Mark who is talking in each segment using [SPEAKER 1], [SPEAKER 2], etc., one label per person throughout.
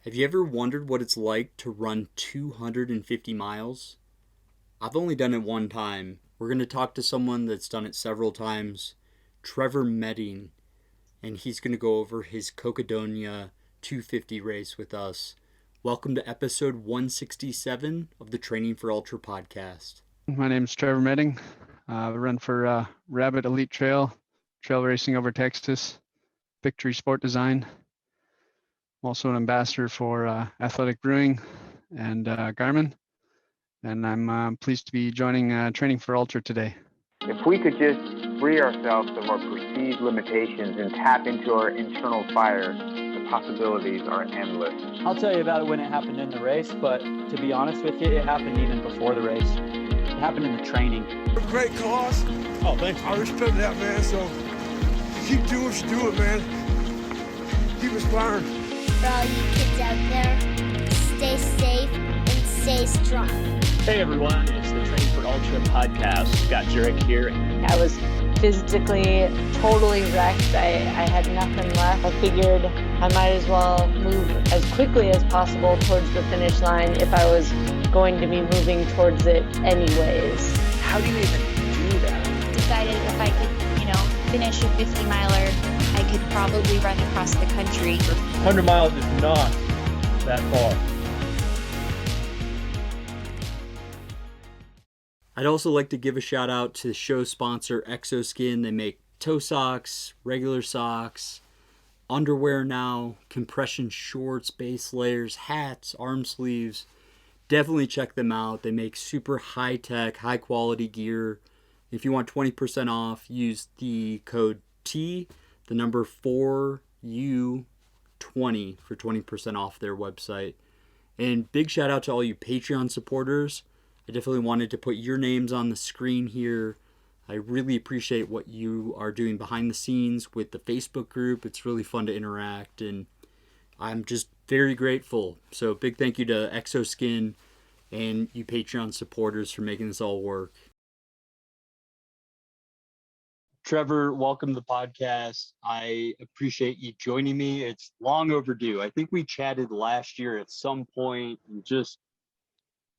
[SPEAKER 1] Have you ever wondered what it's like to run 250 miles? I've only done it one time. We're going to talk to someone that's done it several times, Trevor Meding, and he's going to go over his Cocodona 250 race with us. Welcome to episode 167 of the Training for Ultra podcast.
[SPEAKER 2] My name is Trevor Meding. I run for Rabbit Elite trail racing over Texas, Victory Sport Design. I'm also an ambassador for Athletic Brewing and Garmin. And I'm pleased to be joining Training for Ultra today.
[SPEAKER 3] If we could just free ourselves of our perceived limitations and tap into our internal fire, the possibilities are endless.
[SPEAKER 4] I'll tell you about it when it happened in the race, but to be honest with you, it happened even before the race. It happened in the training.
[SPEAKER 5] Great cause.
[SPEAKER 6] Oh, thanks.
[SPEAKER 5] I respect that, man. So keep doing what you're doing, man. Keep inspiring.
[SPEAKER 7] For all you kids out there, stay safe and stay strong.
[SPEAKER 6] Hey everyone, it's the Training for Ultra podcast. Scott Jurek here.
[SPEAKER 8] I was physically totally wrecked. I had nothing left. I figured I might as well move as quickly as possible towards the finish line if I was going to be moving towards it anyways.
[SPEAKER 6] How do you even do that?
[SPEAKER 9] Decided if I could, finish a 50-miler, I could probably run across the country.
[SPEAKER 6] 100 miles is not that far.
[SPEAKER 1] I'd also like to give a shout out to the show sponsor Exoskin. They make toe socks, regular socks, underwear now, compression shorts, base layers, hats, arm sleeves. Definitely check them out. They make super high-tech, high-quality gear. If you want 20% off, use the code T, the number 4U20 for 20% off their website. And big shout out to all you Patreon supporters. I definitely wanted to put your names on the screen here. I really appreciate what you are doing behind the scenes with the Facebook group. It's really fun to interact, and I'm just very grateful. So big thank you to Exoskin and you Patreon supporters for making this all work. Trevor, welcome to the podcast. I appreciate you joining me. It's long overdue. I think we chatted last year at some point, and just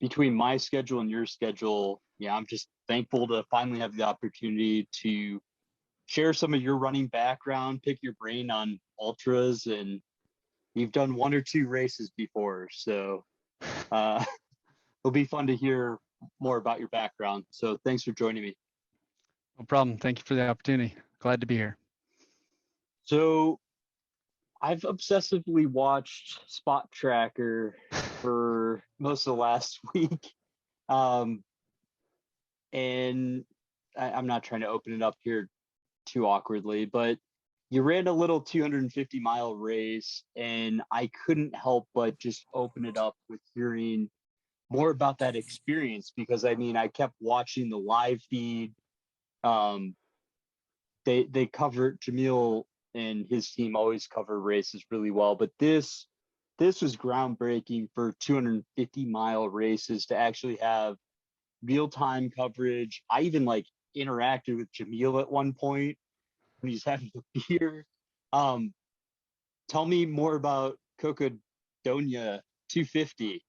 [SPEAKER 1] between my schedule and your schedule, I'm just thankful to finally have the opportunity to share some of your running background, pick your brain on ultras, and you've done one or two races before, so it'll be fun to hear more about your background. So thanks for joining me.
[SPEAKER 2] No problem. Thank you for the opportunity. Glad to be here.
[SPEAKER 1] So I've obsessively watched Spot Tracker for most of the last week. And I'm not trying to open it up here too awkwardly, but you ran a little 250-mile race, and I couldn't help but just open it up with hearing more about that experience, because I kept watching the live feed. They cover, Jamil and his team always cover races really well, but this was groundbreaking for 250-mile races to actually have real-time coverage. I even interacted with Jamil at one point when he's having a beer. Tell me more about Cocodona 250.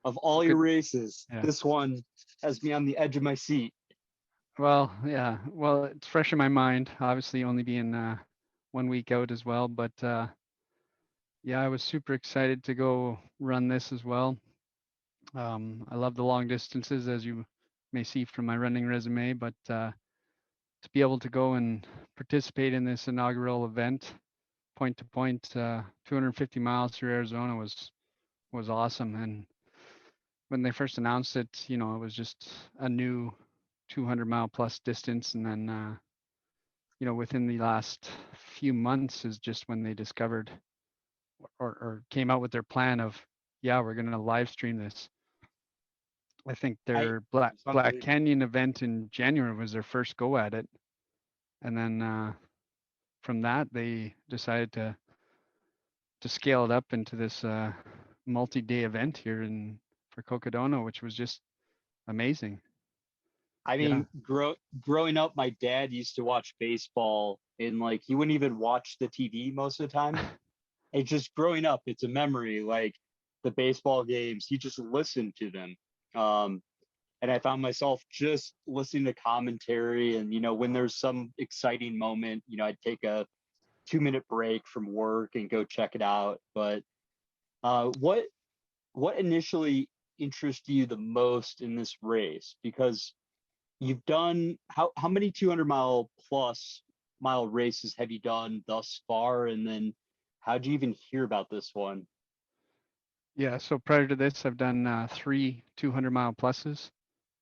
[SPEAKER 1] Of all your races, This one has me on the edge of my seat.
[SPEAKER 2] Well, yeah. Well, it's fresh in my mind, obviously only being 1 week out as well. But I was super excited to go run this as well. I love the long distances, as you may see from my running resume, but to be able to go and participate in this inaugural event, point to point, 250 miles through Arizona was awesome. And when they first announced it, it was just a new 200-mile plus distance. And then, within the last few months is just when they discovered or came out with their plan of, we're going to live stream this. I think their Black Canyon event in January was their first go at it. And then from that, they decided to scale it up into this multi-day event here for Cocodona, which was just amazing.
[SPEAKER 1] Growing up, my dad used to watch baseball, and he wouldn't even watch the TV most of the time. it's just growing up, it's a memory, like the baseball games, you just listen to them. And I found myself just listening to commentary, and when there's some exciting moment, I'd take a 2-minute break from work and go check it out. But what initially interested you the most in this race? Because you've done how many 200-mile races have you done thus far? And then how'd you even hear about this one?
[SPEAKER 2] Yeah, so prior to this, I've done 3 200-mile pluses,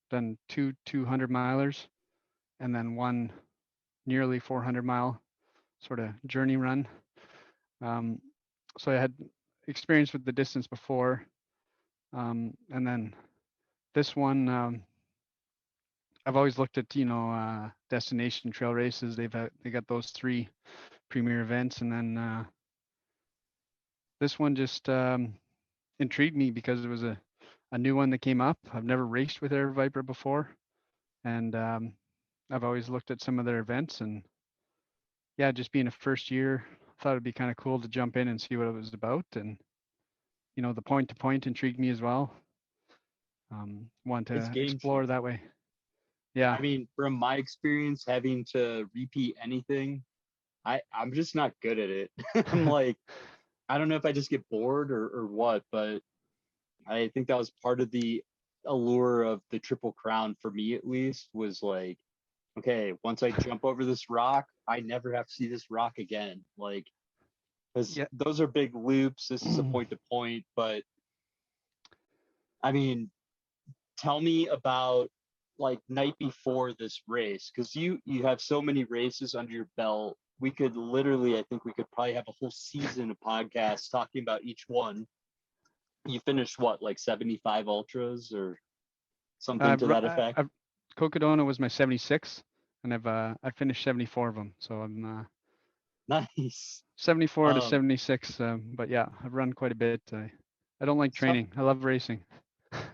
[SPEAKER 2] done 2 200-milers, and then 1 nearly 400-mile sort of journey run. So I had experience with the distance before, and then this one, I've always looked at destination trail races. They got those 3 premier events, and then this one just intrigued me because it was a new one that came up. I've never raced with Air Viper before, and I've always looked at some of their events, and yeah, just being a first year, I thought it'd be kind of cool to jump in and see what it was about. And the point to point intrigued me as well. Want
[SPEAKER 1] It's
[SPEAKER 2] to
[SPEAKER 1] game
[SPEAKER 2] explore
[SPEAKER 1] changing.
[SPEAKER 2] that way. Yeah.
[SPEAKER 1] I mean, from my experience, having to repeat anything, I'm just not good at it. I'm like, I don't know if I just get bored or what, but I think that was part of the allure of the Triple Crown for me, at least, was like, okay, once I jump over this rock, I never have to see this rock again. Like, because
[SPEAKER 2] Yeah.
[SPEAKER 1] those are big loops. This is a point to point, but I mean, tell me about like night before this race, because you have so many races under your belt. We could literally, I think we could probably have a whole season of podcasts talking about each one. You finished what, like 75 ultras or something to that effect?
[SPEAKER 2] Cocodona was my 76, and I finished 74 of them. So I'm
[SPEAKER 1] Nice.
[SPEAKER 2] 74 to 76. But yeah, I've run quite a bit. I don't like training. I love racing.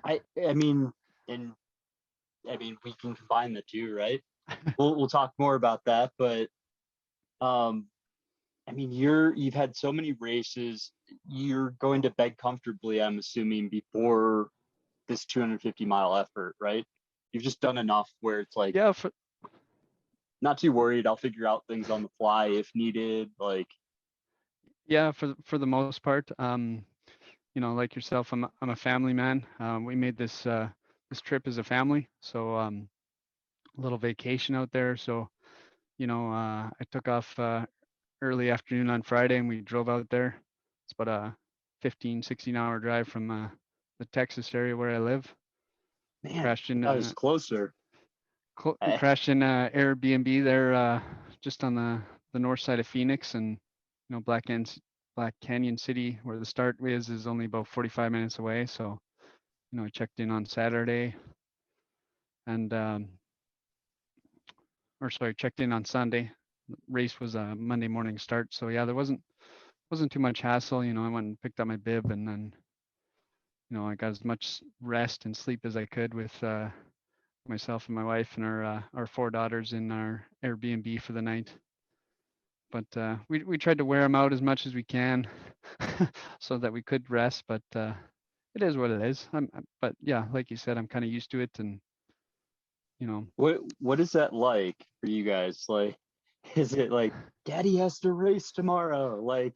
[SPEAKER 1] I mean, and I mean, we can combine the two, right? We'll talk more about that, but I mean, you've had so many races. You're going to bed comfortably, I'm assuming, before this 250-mile effort, right? You've just done enough where it's like,
[SPEAKER 2] Yeah,
[SPEAKER 1] not too worried. I'll figure out things on the fly if needed. Like,
[SPEAKER 2] yeah, for the most part, like yourself, I'm a family man. We made this trip as a family, so a little vacation out there. So I took off early afternoon on Friday, and we drove out there. It's about a 15-16 hour drive from the Texas area where I live.
[SPEAKER 1] man,
[SPEAKER 2] Crashed in
[SPEAKER 1] that was closer.
[SPEAKER 2] crashed in Airbnb there, just on the north side of Phoenix, and Black Canyon City, where the start is only about 45 minutes away. So I checked in on Saturday, and checked in on Sunday. Race was a Monday morning start, so yeah, there wasn't too much hassle. I went and picked up my bib, and then I got as much rest and sleep as I could with myself and my wife and our 4 daughters in our Airbnb for the night. But we tried to wear them out as much as we can so that we could rest. But it is what it is. But yeah, like you said, I'm kind of used to it, and
[SPEAKER 1] What is that like for you guys? Like, is it like Daddy has to race tomorrow? Like,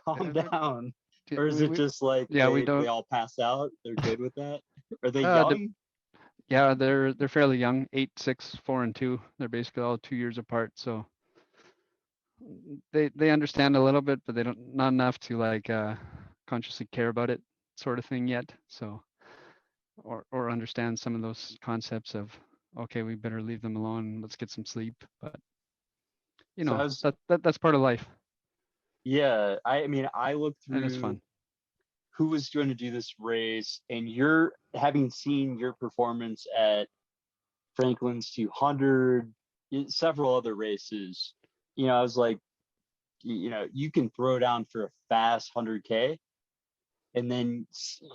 [SPEAKER 1] calm down. Or is it just like
[SPEAKER 2] we don't.
[SPEAKER 1] they all pass out? They're good with that? Are they
[SPEAKER 2] Uh,
[SPEAKER 1] young?
[SPEAKER 2] Yeah, they're fairly young, 8, 6, 4, and 2. They're basically all 2 years apart, so they understand a little bit, but they don't, not enough to like consciously care about it, sort of thing yet. So or understand some of those concepts of, okay, we better leave them alone. Let's get some sleep. But
[SPEAKER 1] So
[SPEAKER 2] that's part of life,
[SPEAKER 1] yeah, I mean, I looked
[SPEAKER 2] and it's
[SPEAKER 1] through
[SPEAKER 2] fun.
[SPEAKER 1] who was going to do this race, and you're having seen your performance at Franklin's 200, several other races. I was like, you can throw down for a fast 100K, and then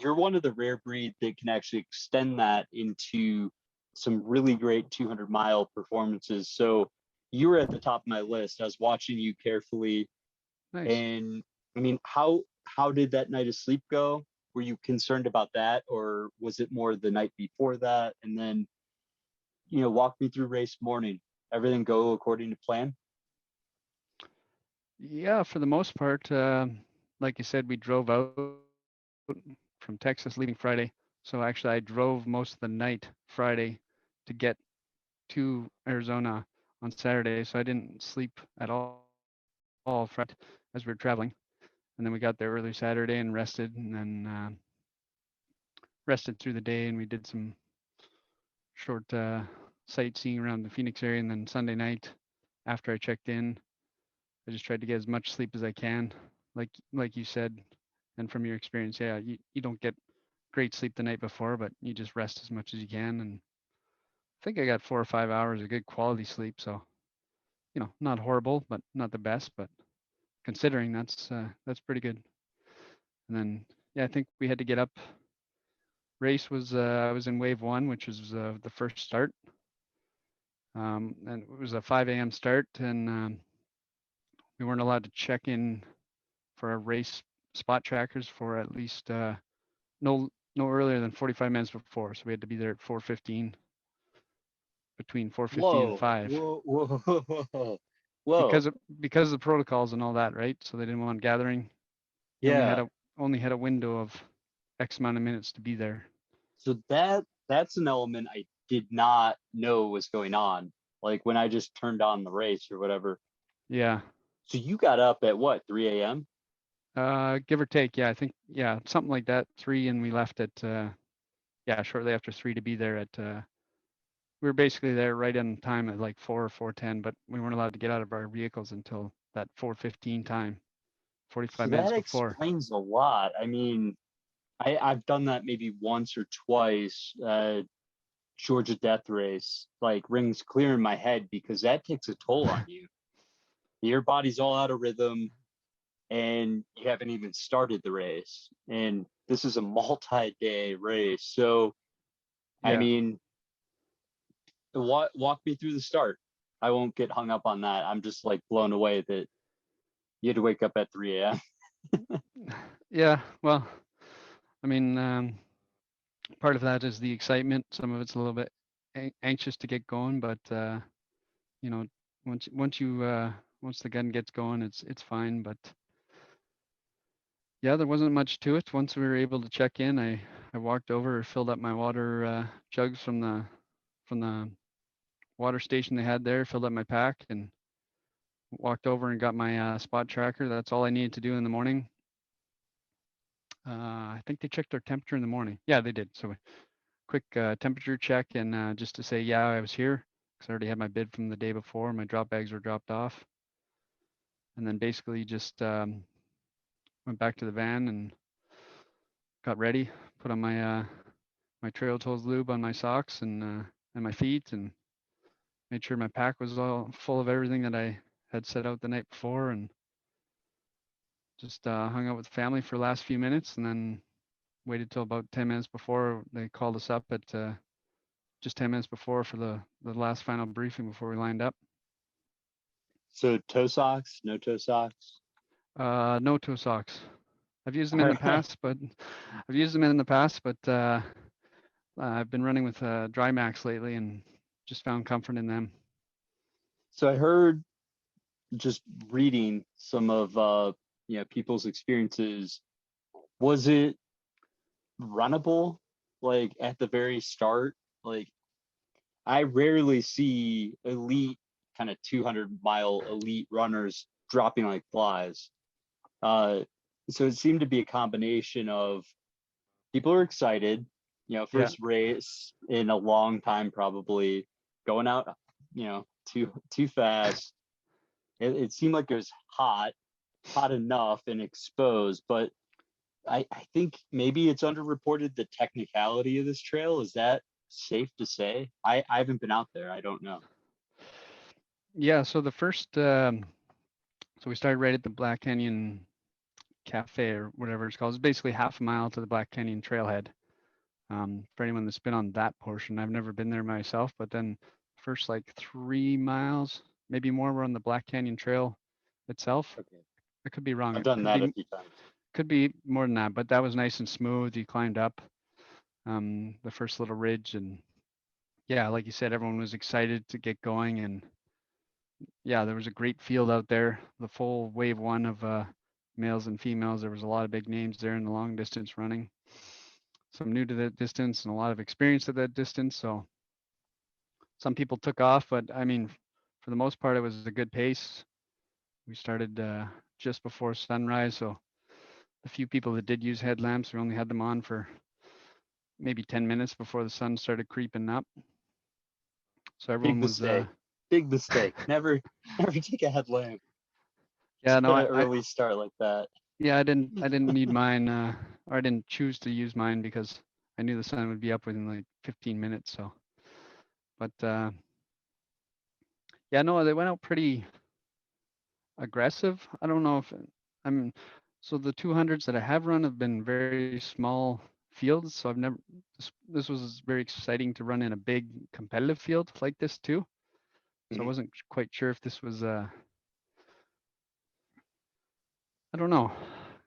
[SPEAKER 1] you're one of the rare breed that can actually extend that into some really great 200-mile performances. So you were at the top of my list. I was watching you carefully.
[SPEAKER 2] Nice.
[SPEAKER 1] And I mean, how did that night of sleep go? Were you concerned about that, or was it more the night before that? And then, walk me through race morning. Everything go according to plan?
[SPEAKER 2] Yeah, for the most part, like you said, we drove out from Texas leaving Friday. So actually, I drove most of the night Friday to get to Arizona on Saturday. So I didn't sleep at all Friday as we were traveling. And then we got there early Saturday and rested, and then rested through the day, and we did some short sightseeing around the Phoenix area. And then Sunday night, after I checked in, I just tried to get as much sleep as I can, like you said, and from your experience, yeah, you don't get great sleep the night before, but you just rest as much as you can. And I think I got 4 or 5 hours of good quality sleep, so not horrible, but not the best, but considering that's pretty good. And then yeah, I think we had to get up. Race was I was in wave 1, which was the first start, and it was a 5 a.m. start, and we weren't allowed to check in for our race spot trackers for at least no earlier than 45 minutes before. So we had to be there at 4:15, between 4:15 and
[SPEAKER 1] Whoa,
[SPEAKER 2] 5,
[SPEAKER 1] whoa, whoa, whoa.
[SPEAKER 2] because of the protocols and all that, right? So they didn't want gathering. You
[SPEAKER 1] Yeah.
[SPEAKER 2] only had a window of X amount of minutes to be there.
[SPEAKER 1] So that's an element I did not know was going on. Like when I just turned on the race or whatever.
[SPEAKER 2] Yeah.
[SPEAKER 1] So you got up at what, 3 a.m.?
[SPEAKER 2] Give or take. Yeah, I think something like that. 3, and we left at shortly after 3 to be there at we were basically there right on time at like 4 or 4:10, but we weren't allowed to get out of our vehicles until that 4:15 time, 45
[SPEAKER 1] So
[SPEAKER 2] minutes
[SPEAKER 1] that
[SPEAKER 2] before.
[SPEAKER 1] explains a lot. I mean, I've done that maybe once or twice. Georgia Death Race like rings clear in my head because that takes a toll on you. Your body's all out of rhythm, and you haven't even started the race. And this is a multi-day race. So, I
[SPEAKER 2] Yeah.
[SPEAKER 1] mean, walk me through the start. I won't get hung up on that. I'm just like blown away that you had to wake up at 3 a.m.
[SPEAKER 2] Yeah. Well, I mean, part of that is the excitement. Some of it's a little bit anxious to get going, but you know, once the gun gets going, it's fine. But yeah, there wasn't much to it. Once we were able to check in, I walked over, filled up my water jugs from the water station they had there, filled up my pack, and walked over and got my spot tracker. That's all I needed to do in the morning. I think they checked our temperature in the morning. Yeah, they did. So quick temperature check, and just to say, yeah, I was here, because I already had my bid from the day before. My drop bags were dropped off. And then basically just went back to the van and got ready, put on my my Trail Tools lube on my socks and my feet, and made sure my pack was all full of everything that I had set out the night before, and just hung out with the family for the last few minutes, and then waited till about 10 minutes before they called us up at just 10 minutes before for the last final briefing before we lined up.
[SPEAKER 1] So toe socks, no toe socks?
[SPEAKER 2] No toe socks. I've used them in the past, but I've been running with Dry Max lately and just found comfort in them.
[SPEAKER 1] So I heard, just reading some of people's experiences, was it runnable like at the very start? Like I rarely see elite kind of 200-mile elite runners dropping like flies. So it seemed to be a combination of people are excited, first race in a long time, probably going out, too fast. It seemed like it was hot enough and exposed, but I think maybe it's underreported the technicality of this trail. Is that safe to say? I haven't been out there. I don't know.
[SPEAKER 2] Yeah, so the first, so we started right at the Black Canyon Cafe or whatever it's called. It's basically half a mile to the Black Canyon trailhead. For anyone that's been on that portion, I've never been there myself, but then first like 3 miles, maybe more, we're on the Black Canyon Trail itself.
[SPEAKER 1] Okay.
[SPEAKER 2] I could be wrong.
[SPEAKER 1] I've
[SPEAKER 2] It
[SPEAKER 1] done that a few times.
[SPEAKER 2] could be more than that, but that was nice and smooth. You climbed up the first little ridge, and yeah, like you said, everyone was excited to get going, and yeah, there was a great field out there. The full wave one of males and females. There was a lot of big names there in the long distance running. Some new to that distance and a lot of experience at that distance. So some people took off, but I mean, for the most part, it was a good pace. We started just before sunrise, so the few people that did use headlamps, we only had them on for maybe 10 minutes before the sun started creeping up. So everyone
[SPEAKER 1] Big
[SPEAKER 2] was
[SPEAKER 1] mistake. Big mistake. Never take a headlamp.
[SPEAKER 2] yeah, no,
[SPEAKER 1] An early start like that.
[SPEAKER 2] yeah, I didn't need mine, or I didn't choose to use mine because I knew the sun would be up within like 15 minutes. So, but yeah, no, they went out pretty aggressive. I don't know if I'm so the 200s that I have run have been very small fields. So I've never this was very exciting to run in a big competitive field like this too. So I wasn't quite sure if this was I don't know,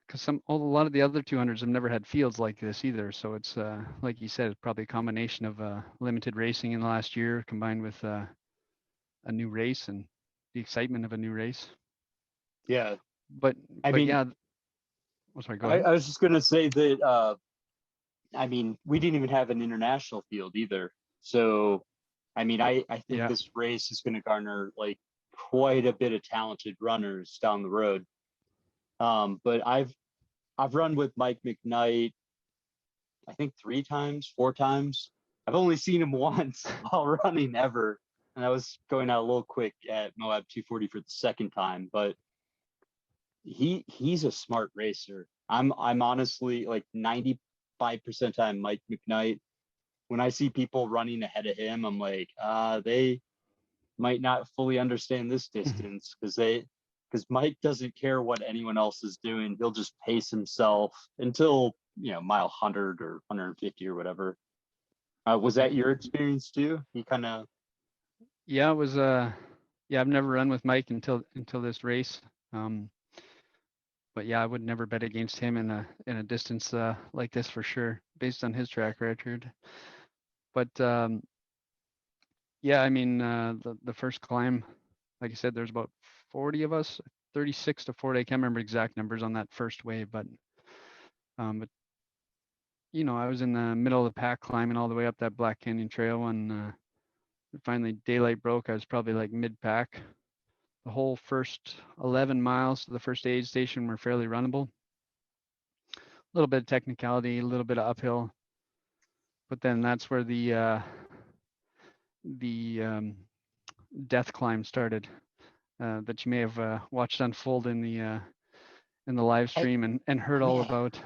[SPEAKER 2] because a lot of the other 200s have never had fields like this either. So it's like you said, it's probably a combination of limited racing in the last year combined with a new race and the excitement of a new race.
[SPEAKER 1] Yeah.
[SPEAKER 2] But
[SPEAKER 1] I mean,
[SPEAKER 2] yeah. Oh, sorry, go ahead.
[SPEAKER 1] I was just gonna say that I mean, we didn't even have an international field either. So I mean, I think this race is gonna garner like quite a bit of talented runners down the road. But I've run with Mike McKnight, I think 3 times, 4 times. I've only seen him once while running ever. And I was going out a little quick at Moab 240 for the second time, but he's a smart racer. I'm honestly like 95% time Mike McKnight. When I see people running ahead of him, I'm like, they might not fully understand this distance because Mike doesn't care what anyone else is doing. He'll just pace himself until, mile 100 or 150 or whatever. Was that your experience too? He kind of.
[SPEAKER 2] Yeah, it was. Yeah, I've never run with Mike until this race. But yeah, I would never bet against him in a distance like this for sure, based on his track record. But yeah, I mean, the first climb, like I said, there's about 40 of us, 36 to 40. I can't remember exact numbers on that first wave, but I was in the middle of the pack climbing all the way up that Black Canyon Trail when finally daylight broke. I was probably like mid-pack. The whole first 11 miles to the first aid station were fairly runnable. A little bit of technicality, a little bit of uphill, but then that's where the death climb started that you may have watched unfold in the live stream and heard all about.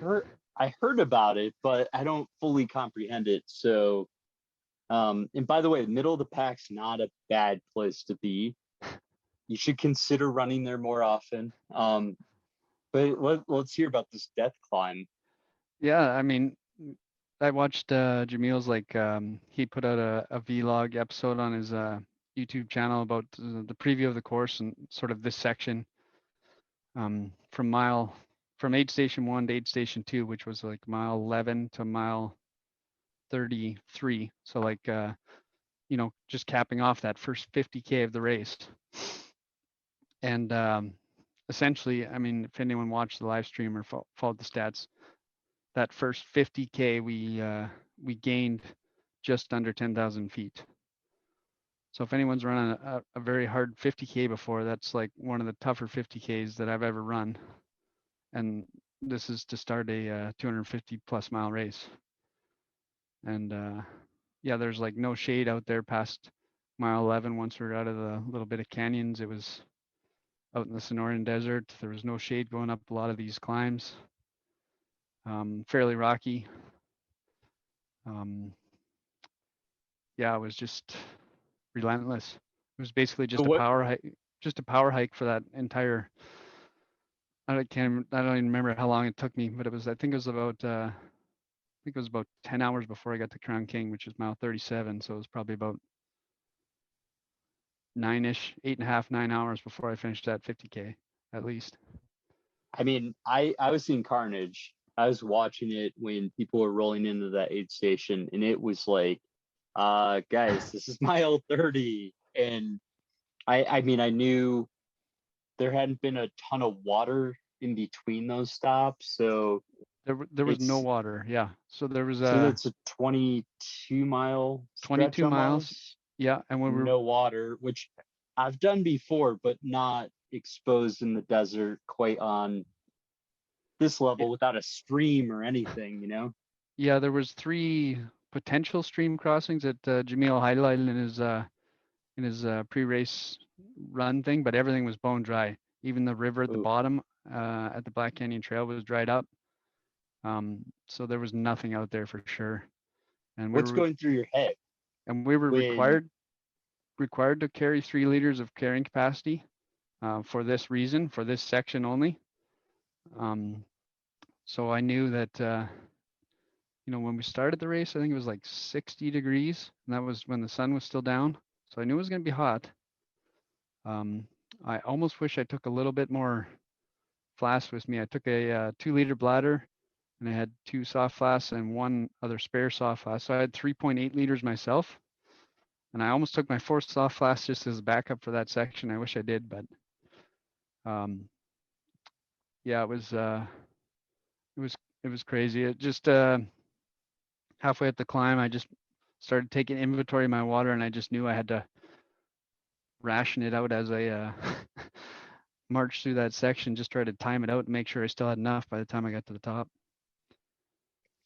[SPEAKER 1] I heard about it, but I don't fully comprehend it. So, and by the way, middle of the pack's not a bad place to be. You should consider running there more often. But let's hear about this death climb.
[SPEAKER 2] Yeah, I mean, I watched Jamil's he put out a vlog episode on his YouTube channel about the preview of the course and sort of this section from aid station 1 to aid station 2, which was like mile 11 to mile 33. So like just capping off that first 50K of the race. And essentially, I mean, if anyone watched the live stream or followed the stats, that first 50K we gained just under 10,000 feet. So if anyone's run a very hard 50K before, that's like one of the tougher 50Ks that I've ever run. And this is to start a 250 plus mile race. And yeah, there's like no shade out there past mile 11. Once we're out of the little bit of canyons, it was out in the Sonoran Desert. There was no shade going up a lot of these climbs. Fairly rocky. Yeah, it was just relentless. It was basically just a power hike for that entire. I don't even remember how long it took me, but I think it was about 10 hours before I got to Crown King, which is mile 37. So it was probably about 9-ish, 8.5, 9 hours before I finished that 50K at least.
[SPEAKER 1] I mean, I was seeing carnage. I was watching it when people were rolling into that aid station, and it was like, guys, this is mile 30. And I mean, I knew there hadn't been a ton of water in between those stops, so
[SPEAKER 2] There was no water. Yeah. So there was
[SPEAKER 1] so
[SPEAKER 2] a
[SPEAKER 1] that's a 22-mile stretch
[SPEAKER 2] 22 miles.
[SPEAKER 1] almost.
[SPEAKER 2] Yeah. And when we were,
[SPEAKER 1] No water, which I've done before, but not exposed in the desert quite on this level without a stream or anything, you know?
[SPEAKER 2] yeah, there was 3 potential stream crossings that Jamil highlighted in his pre-race run thing, but everything was bone dry. Even the river at the
[SPEAKER 1] Ooh,
[SPEAKER 2] bottom at the Black Canyon Trail was dried up. So there was nothing out there for sure. And
[SPEAKER 1] what's going through your head
[SPEAKER 2] we were
[SPEAKER 1] when
[SPEAKER 2] required to carry 3 liters of carrying capacity for this reason, for this section only. So I knew that when we started the race, I think it was like 60 degrees, and that was when the sun was still down. So I knew it was going to be hot. I almost wish I took a little bit more flask with me. I took a 2-liter bladder, and I had 2 soft flasks and 1 other spare soft flask. So I had 3.8 liters myself, and I almost took my 4th soft flask just as a backup for that section. I wish I did, but yeah, it was crazy. It just halfway up the climb, I just started taking inventory of my water, and I just knew I had to ration it out as I marched through that section. Just try to time it out and make sure I still had enough by the time I got to the top.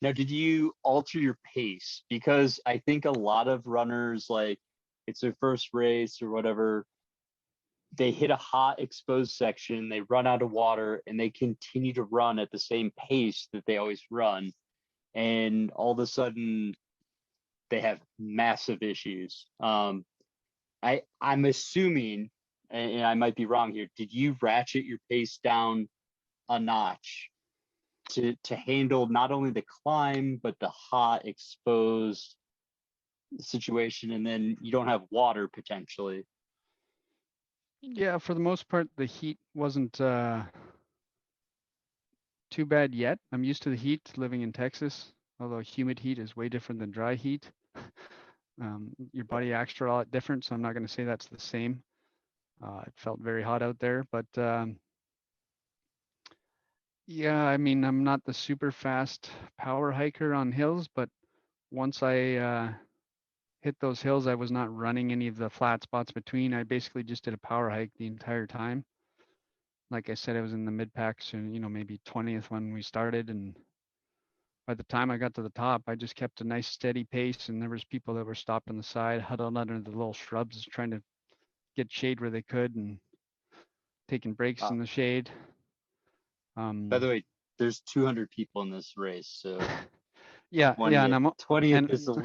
[SPEAKER 1] now did you alter your pace? Because I think a lot of runners, like it's their first race or whatever, they hit a hot exposed section, they run out of water, and they continue to run at the same pace that they always run. And all of a sudden they have massive issues. I'm assuming, and I might be wrong here, did you ratchet your pace down a notch to handle not only the climb but the hot exposed situation, and then you don't have water potentially?
[SPEAKER 2] Yeah, for the most part, the heat wasn't too bad yet. I'm used to the heat living in Texas, although humid heat is way different than dry heat. Your body acts are a lot different, so I'm not going to say that's the same. It felt very hot out there, but yeah, I mean, I'm not the super fast power hiker on hills, but once I hit those hills, I was not running any of the flat spots between. I basically just did a power hike the entire time. Like I said, I was in the mid packs and maybe 20th when we started, and by the time I got to the top, I just kept a nice steady pace, and there was people that were stopped on the side, huddled under the little shrubs, trying to get shade where they could and taking breaks in the shade.
[SPEAKER 1] By the way, there's 200 people in this race, so
[SPEAKER 2] yeah, and
[SPEAKER 1] 20th is a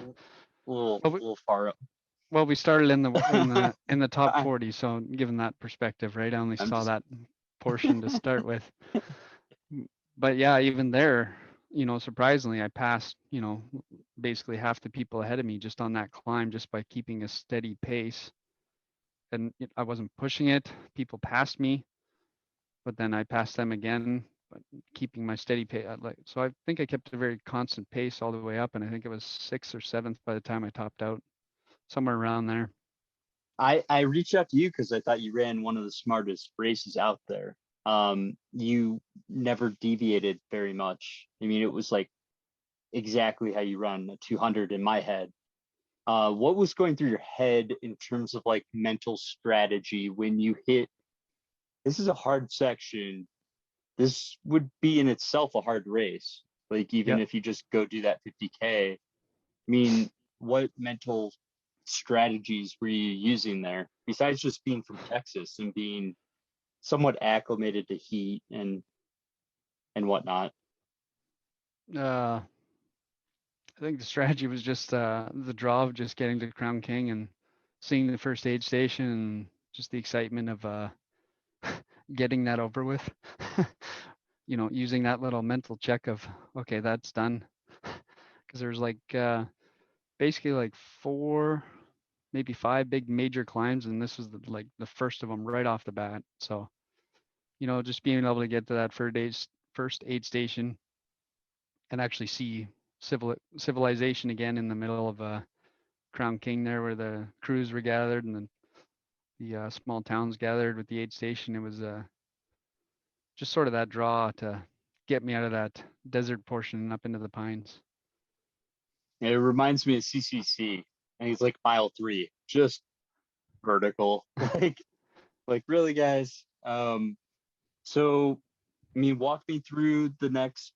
[SPEAKER 1] little far up.
[SPEAKER 2] Well, we started in the top 40, so given that perspective, right? I only saw that portion to start with. But yeah, even there, surprisingly, I passed, basically half the people ahead of me just on that climb, just by keeping a steady pace. And I wasn't pushing it. People passed me, but then I passed them again, but keeping my steady pace. So I think I kept a very constant pace all the way up, and I think it was 6th or 7th by the time I topped out, somewhere around there.
[SPEAKER 1] I reached out to you because I thought you ran one of the smartest races out there. You never deviated very much. I mean, it was like exactly how you run a 200 in my head. What was going through your head in terms of like mental strategy when you hit, this is a hard section. This would be in itself a hard race. Like even if you just go do that 50K, I mean, what mental strategies were you using there besides just being from Texas and being somewhat acclimated to heat and whatnot?
[SPEAKER 2] I think the strategy was just the draw of just getting to Crown King and seeing the first aid station and just the excitement of getting that over with. Using that little mental check of, okay, that's done. Because there's like basically like 4, maybe 5 big major climbs, and this was the first of them right off the bat. So just being able to get to that first aid station and actually see civilization again in the middle of Crown King there, where the crews were gathered and then the small towns gathered with the aid station. It was just sort of that draw to get me out of that desert portion and up into the pines.
[SPEAKER 1] It reminds me of CCC, and he's like mile 3, just vertical. like really, guys. So, I mean, walk me through the next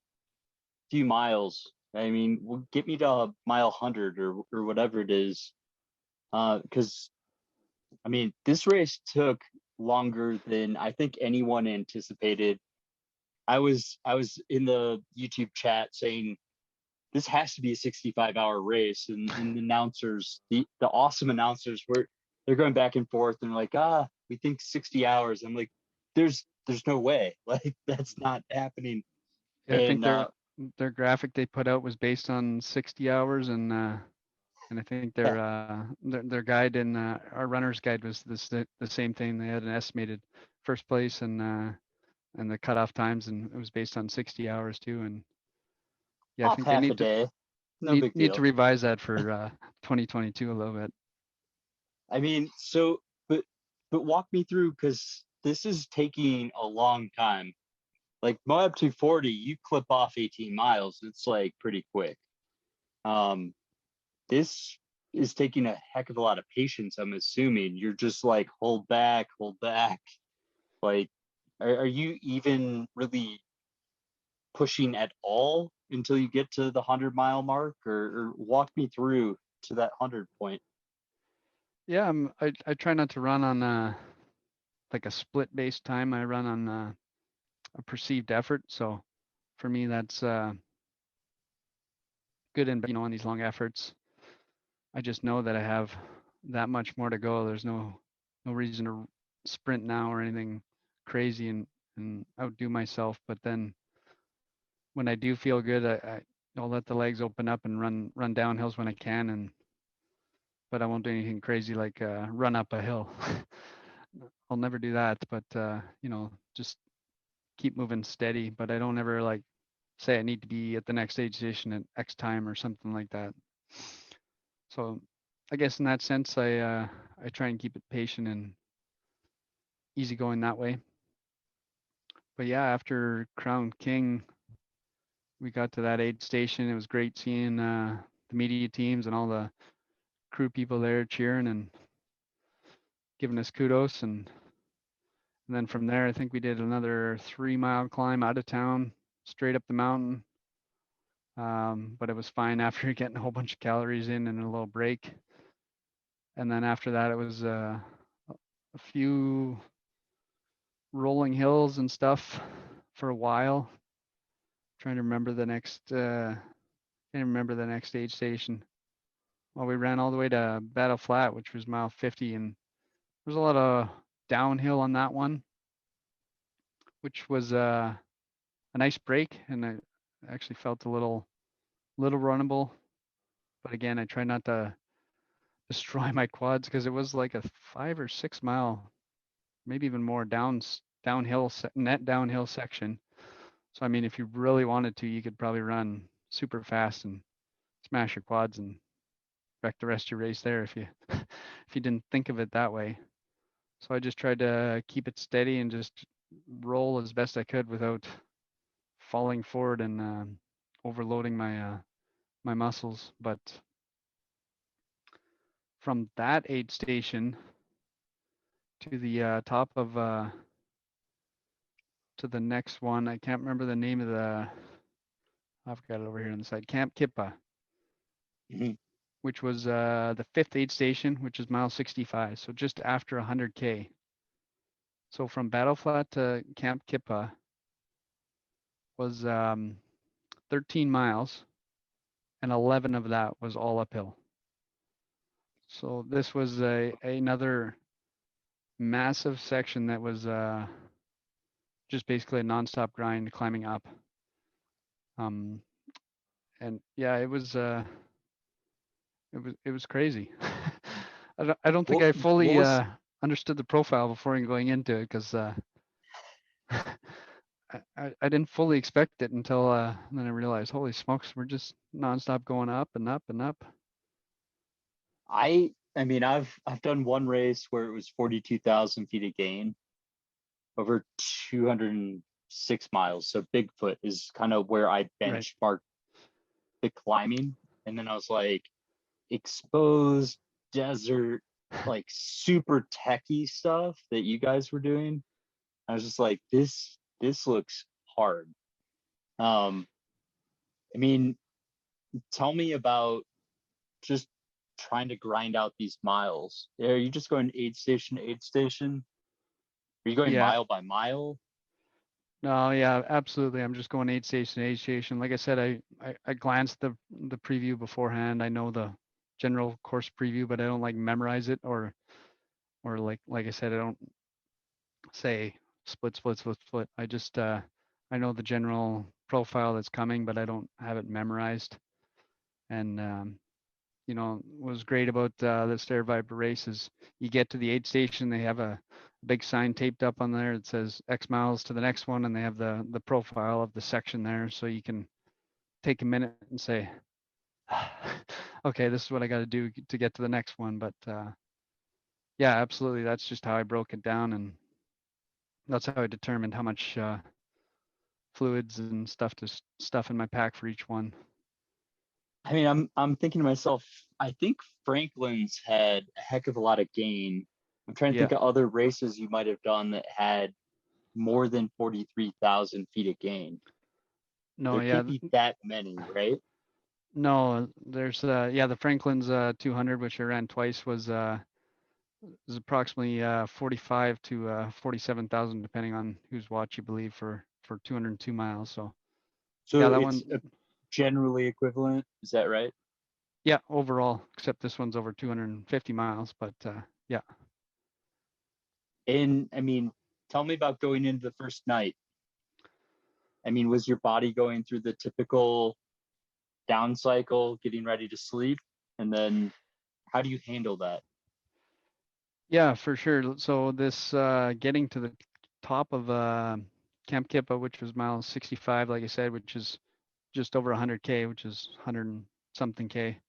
[SPEAKER 1] few miles. I mean, get me to mile 100 or whatever it is. Because I mean, this race took longer than I think anyone anticipated. I was in the YouTube chat saying this has to be a 65-hour race, and the announcers, the awesome announcers, they're going back and forth and like, we think 60 hours. I'm like, there's no way, like that's not happening.
[SPEAKER 2] Yeah, I think
[SPEAKER 1] And
[SPEAKER 2] their graphic they put out was based on 60 hours, and I think their guide in our runner's guide was the same thing. They had an estimated first place and the cutoff times, and it was based on 60 hours too. And yeah, I
[SPEAKER 1] off
[SPEAKER 2] think they
[SPEAKER 1] half a
[SPEAKER 2] need to
[SPEAKER 1] day, no big
[SPEAKER 2] need to
[SPEAKER 1] deal.
[SPEAKER 2] revise that for 2022 a little bit.
[SPEAKER 1] I mean, so but walk me through, because this is taking a long time. Like Moab 240, you clip off 18 miles, it's like pretty quick. This is taking a heck of a lot of patience. I'm assuming you're just like hold back. Like, are you even really pushing at all until you get to the 100-mile mark, or walk me through to that 100 point?
[SPEAKER 2] Yeah, I try not to run on like a split based time. I run on a perceived effort. So for me, that's good. And on these long efforts, I just know that I have that much more to go. There's no reason to sprint now or anything crazy and outdo myself. But then when I do feel good, I'll let the legs open up and run down hills when I can, but I won't do anything crazy like run up a hill. I'll never do that, but just keep moving steady. But I don't ever like say I need to be at the next aid station at X time or something like that. So I guess in that sense, I try and keep it patient and easygoing that way. But yeah, after Crown King, we got to that aid station. It was great seeing the media teams and all the crew people there cheering and giving us kudos. And then from there, I think we did another 3-mile climb out of town, straight up the mountain. But it was fine after getting a whole bunch of calories in and a little break. And then after that, it was a few rolling hills and stuff for a while. Trying to remember the next, can't remember the next aid station. Well, we ran all the way to Battle Flat, which was mile 50, and there's a lot of downhill on that one, which was a nice break, and I actually felt a little runnable. But again, I try not to destroy my quads because it was like a 5 or 6 mile, maybe even more net downhill section. So I mean, if you really wanted to, you could probably run super fast and smash your quads and wreck the rest of your race there if you if you didn't think of it that way. So I just tried to keep it steady and just roll as best I could without falling forward and overloading my my muscles. But from that aid station to the top of to the next one, I can't remember the name of I've got it over here on the side, Camp Kippa, which was the 5th aid station, which is mile 65, so just after 100K. So from Battle Flat to Camp Kippa was 13 miles, and 11 of that was all uphill. So this was another massive section that was just basically a nonstop grind climbing up. And yeah, it was crazy. I don't think I fully understood the profile before going into it, because I didn't fully expect it until then I realized, holy smokes, we're just nonstop going up and up and up.
[SPEAKER 1] I mean, I've done one race where it was 42,000 feet of gain over 206 miles. So Bigfoot is kind of where I
[SPEAKER 2] Right.
[SPEAKER 1] benchmarked the climbing. And then I was like, exposed desert, like super techie stuff that you guys were doing. I was just like, this looks hard. I mean, tell me about just trying to grind out these miles. Are you just going aid station to aid station? Are you going
[SPEAKER 2] Yeah.
[SPEAKER 1] mile by mile?
[SPEAKER 2] No, yeah, absolutely. I'm just going aid station to aid station. Like I said, I glanced the preview beforehand. I know the general course preview, but I don't like memorize it or like I said, I don't say split. I just I know the general profile that's coming, but I don't have it memorized. And what was great about this Air Viper race is you get to the aid station, they have a big sign taped up on there that says X miles to the next one, and they have the profile of the section there, so you can take a minute and say, okay, this is what I got to do to get to the next one. But yeah, absolutely, that's just how I broke it down, and that's how I determined how much fluids and stuff in my pack for each one.
[SPEAKER 1] I mean, I'm thinking to myself, I think Franklin's had a heck of a lot of gain. I'm trying to think of other races you might have done that had more than 43,000 feet of gain.
[SPEAKER 2] No,
[SPEAKER 1] there
[SPEAKER 2] yeah.
[SPEAKER 1] can't be that many, right?
[SPEAKER 2] No, there's the Franklin's 200, which I ran twice, was approximately 45 to 47,000, depending on whose watch you believe, for 202 miles. So yeah, that
[SPEAKER 1] it's
[SPEAKER 2] one
[SPEAKER 1] generally equivalent. Is that right?
[SPEAKER 2] Yeah, overall, except this one's over 250 miles, but yeah.
[SPEAKER 1] And I mean, tell me about going into the first night. I mean, was your body going through the typical down cycle, getting ready to sleep? And then how do you handle that?
[SPEAKER 2] Yeah, for sure. So this getting to the top of Camp Kippa, which was mile 65, like I said, which is just over 100K, which is 100 and something K.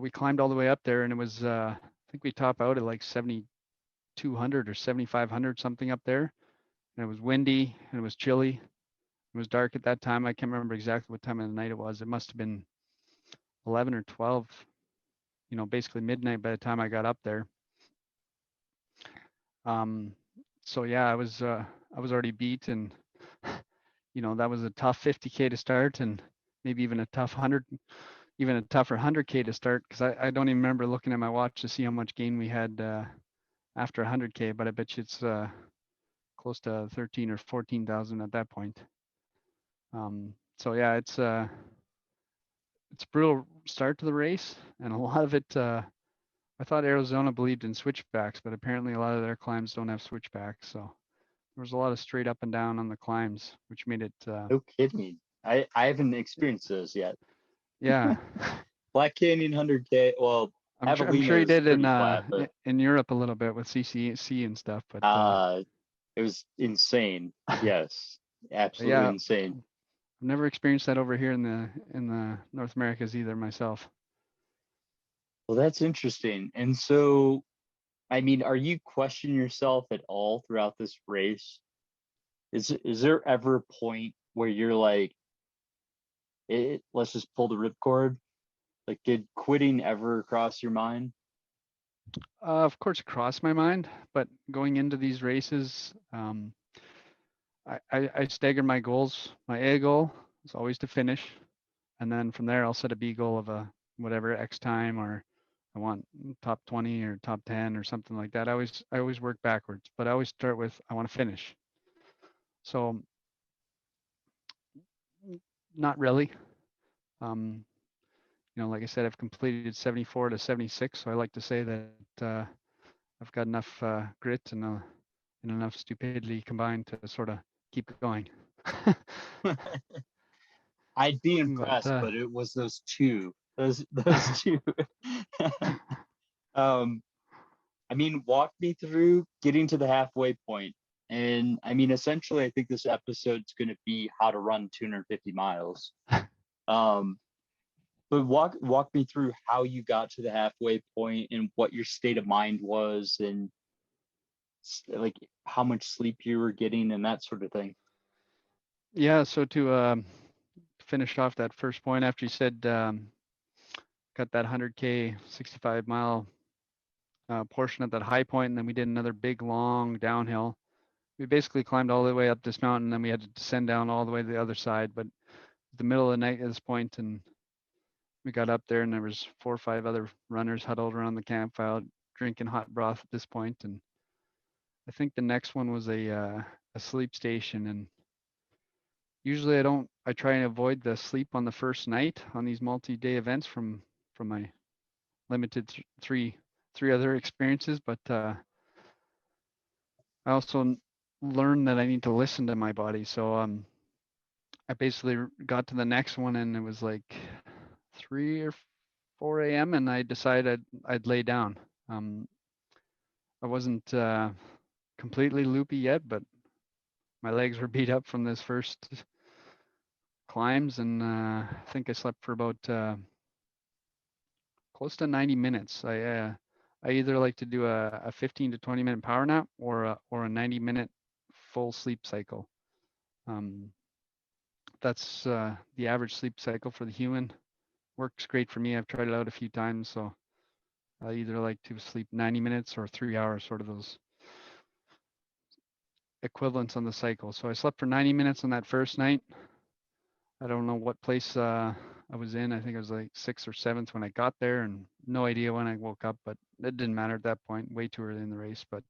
[SPEAKER 2] We climbed all the way up there, and it was I think we top out at like 7,200 or 7,500 something up there, and it was windy and it was chilly. It was dark at that time. I can't remember exactly what time of the night it was. It must have been 11 or 12, basically midnight by the time I got up there. So yeah, I was already beat, and that was a tough 50K to start, and maybe even a tougher 100K to start, because I don't even remember looking at my watch to see how much gain we had after 100K, but I bet you it's close to 13 or 14,000 at that point. So yeah, it's a brutal start to the race, and a lot of it. I thought Arizona believed in switchbacks, but apparently a lot of their climbs don't have switchbacks. So there was a lot of straight up and down on the climbs, which made it.
[SPEAKER 1] No kidding. I haven't experienced those yet.
[SPEAKER 2] Yeah.
[SPEAKER 1] Black Canyon 100K. Well,
[SPEAKER 2] I'm sure he did
[SPEAKER 1] flat,
[SPEAKER 2] in Europe a little bit with CCC and stuff, but
[SPEAKER 1] it was insane. Yes, absolutely
[SPEAKER 2] yeah,
[SPEAKER 1] insane.
[SPEAKER 2] I've never experienced that over here in the North Americas either myself.
[SPEAKER 1] Well, that's interesting. And so, I mean, are you questioning yourself at all throughout this race? Is there ever a point where you're like, let's just pull the ripcord? Like, did quitting ever cross your mind?
[SPEAKER 2] Of course, it crossed my mind, but going into these races, I stagger my goals. My A goal is always to finish, and then from there I'll set a B goal of a whatever X time, or I want top 20 or top 10 or something like that. I always work backwards, but I always start with I want to finish. So not really. Like I said, I've completed 74 to 76, so I like to say that I've got enough grit and enough stupidity combined to sort of keep going.
[SPEAKER 1] I'd be impressed, but it was those two. Those two. I mean, walk me through getting to the halfway point. And I mean, essentially, I think this episode's going to be how to run 250 miles. Um, but walk me through how you got to the halfway point and what your state of mind was, and like how much sleep you were getting and that sort of thing.
[SPEAKER 2] Yeah, so to finish off that first point, after you said got that 100K 65-mile portion at that high point, and then we did another big long downhill. We basically climbed all the way up this mountain, and then we had to descend down all the way to the other side. But the middle of the night at this point, and we got up there, and there was 4 or 5 other runners huddled around the campfire drinking hot broth at this point. And I think the next one was a sleep station, and usually I try and avoid the sleep on the first night on these multi-day events from my limited three other experiences, but I also learned that I need to listen to my body. So I basically got to the next one, and it was like 3 or 4 a.m. and I decided I'd lay down. I wasn't completely loopy yet, but my legs were beat up from this first climbs, and I think I slept for about close to 90 minutes. I either like to do a 15 to 20 minute power nap or a 90-minute full sleep cycle. That's the average sleep cycle for the human. Works great for me. I've tried it out a few times, so I either like to sleep 90 minutes or 3 hours, sort of those equivalents on the cycle. So I slept for 90 minutes on that first night. I don't know what place I was in. I think it was like 6th or 7th when I got there, and no idea when I woke up, but it didn't matter at that point, way too early in the race. But,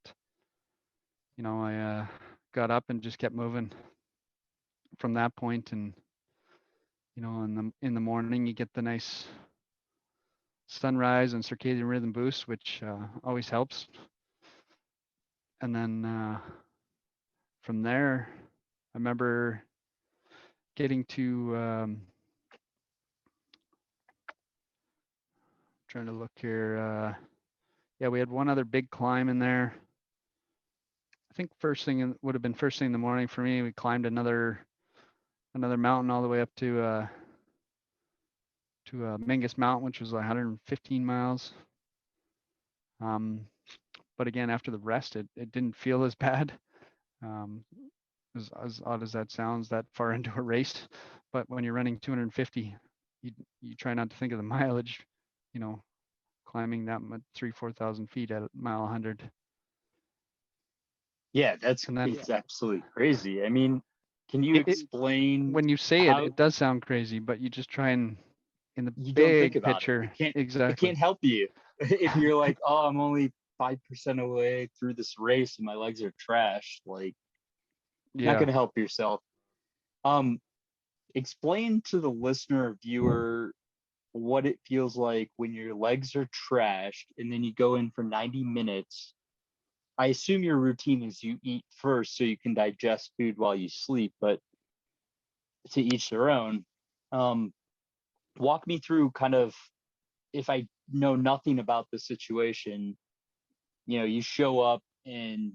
[SPEAKER 2] you know, I got up and just kept moving from that point. And, you know, in the morning, you get the nice sunrise and circadian rhythm boost, which always helps. And then from there, I remember getting to trying to look here. Yeah, we had one other big climb in there. I think would have been first thing in the morning for me. We climbed another mountain all the way up to Mingus Mountain, which was 115 miles. But again, after the rest, it didn't feel as bad. As odd as that sounds, that far into a race, but when you're running 250, you try not to think of the mileage, you know, climbing that much 4,000 feet at mile 100.
[SPEAKER 1] Yeah, it's absolutely crazy. I mean, can you explain?
[SPEAKER 2] When you say it does sound crazy, but you just try and in the
[SPEAKER 1] you
[SPEAKER 2] big
[SPEAKER 1] don't think about
[SPEAKER 2] picture,
[SPEAKER 1] it can't help you if you're like, oh, I'm only 5% away through this race and my legs are trashed. Like, not going to help yourself. Explain to the listener or viewer what it feels like when your legs are trashed and then you go in for 90 minutes. I assume your routine is you eat first so you can digest food while you sleep, but to each their own. Walk me through kind of, if I know nothing about the situation, you know, you show up and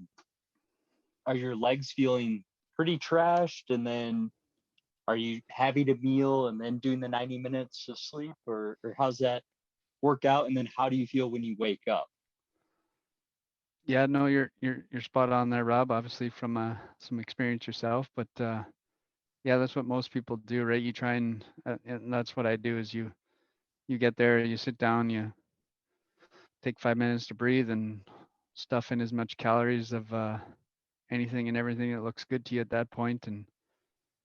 [SPEAKER 1] are your legs feeling pretty trashed, and then are you having a meal and then doing the 90 minutes of sleep, or how's that work out? And then how do you feel when you wake up?
[SPEAKER 2] Yeah, no, you're spot on there, Rob, obviously from some experience yourself, but yeah, that's what most people do, right? You try and that's what I do is you get there, you sit down, you take 5 minutes to breathe and stuff in as much calories of anything and everything that looks good to you at that point, and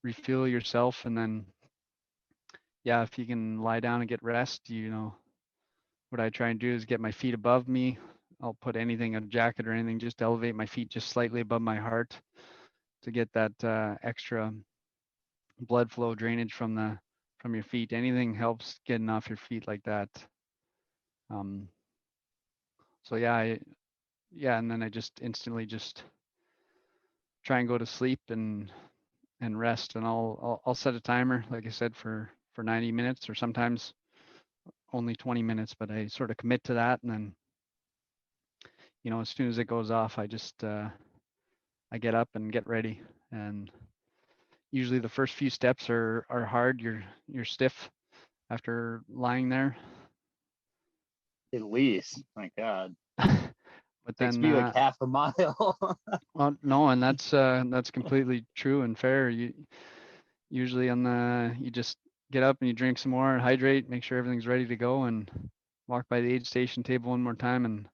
[SPEAKER 2] refuel yourself. And then, yeah, if you can lie down and get rest, you know, what I try and do is get my feet above me. I'll put anything, a jacket or anything, just to elevate my feet just slightly above my heart to get that extra blood flow drainage from your feet. Anything helps getting off your feet like that. So yeah, and then I just instantly just try and go to sleep and rest, and I'll set a timer, like I said, for 90 minutes, or sometimes only 20 minutes, but I sort of commit to that. And then, as soon as it goes off, I just I get up and get ready. And usually the first few steps are hard. You're stiff after lying there.
[SPEAKER 1] At least, my God,
[SPEAKER 2] But
[SPEAKER 1] takes
[SPEAKER 2] then
[SPEAKER 1] me like half a mile.
[SPEAKER 2] well, no, and that's completely true and fair. You usually you just get up and you drink some more, hydrate, make sure everything's ready to go, and walk by the aid station table one more time and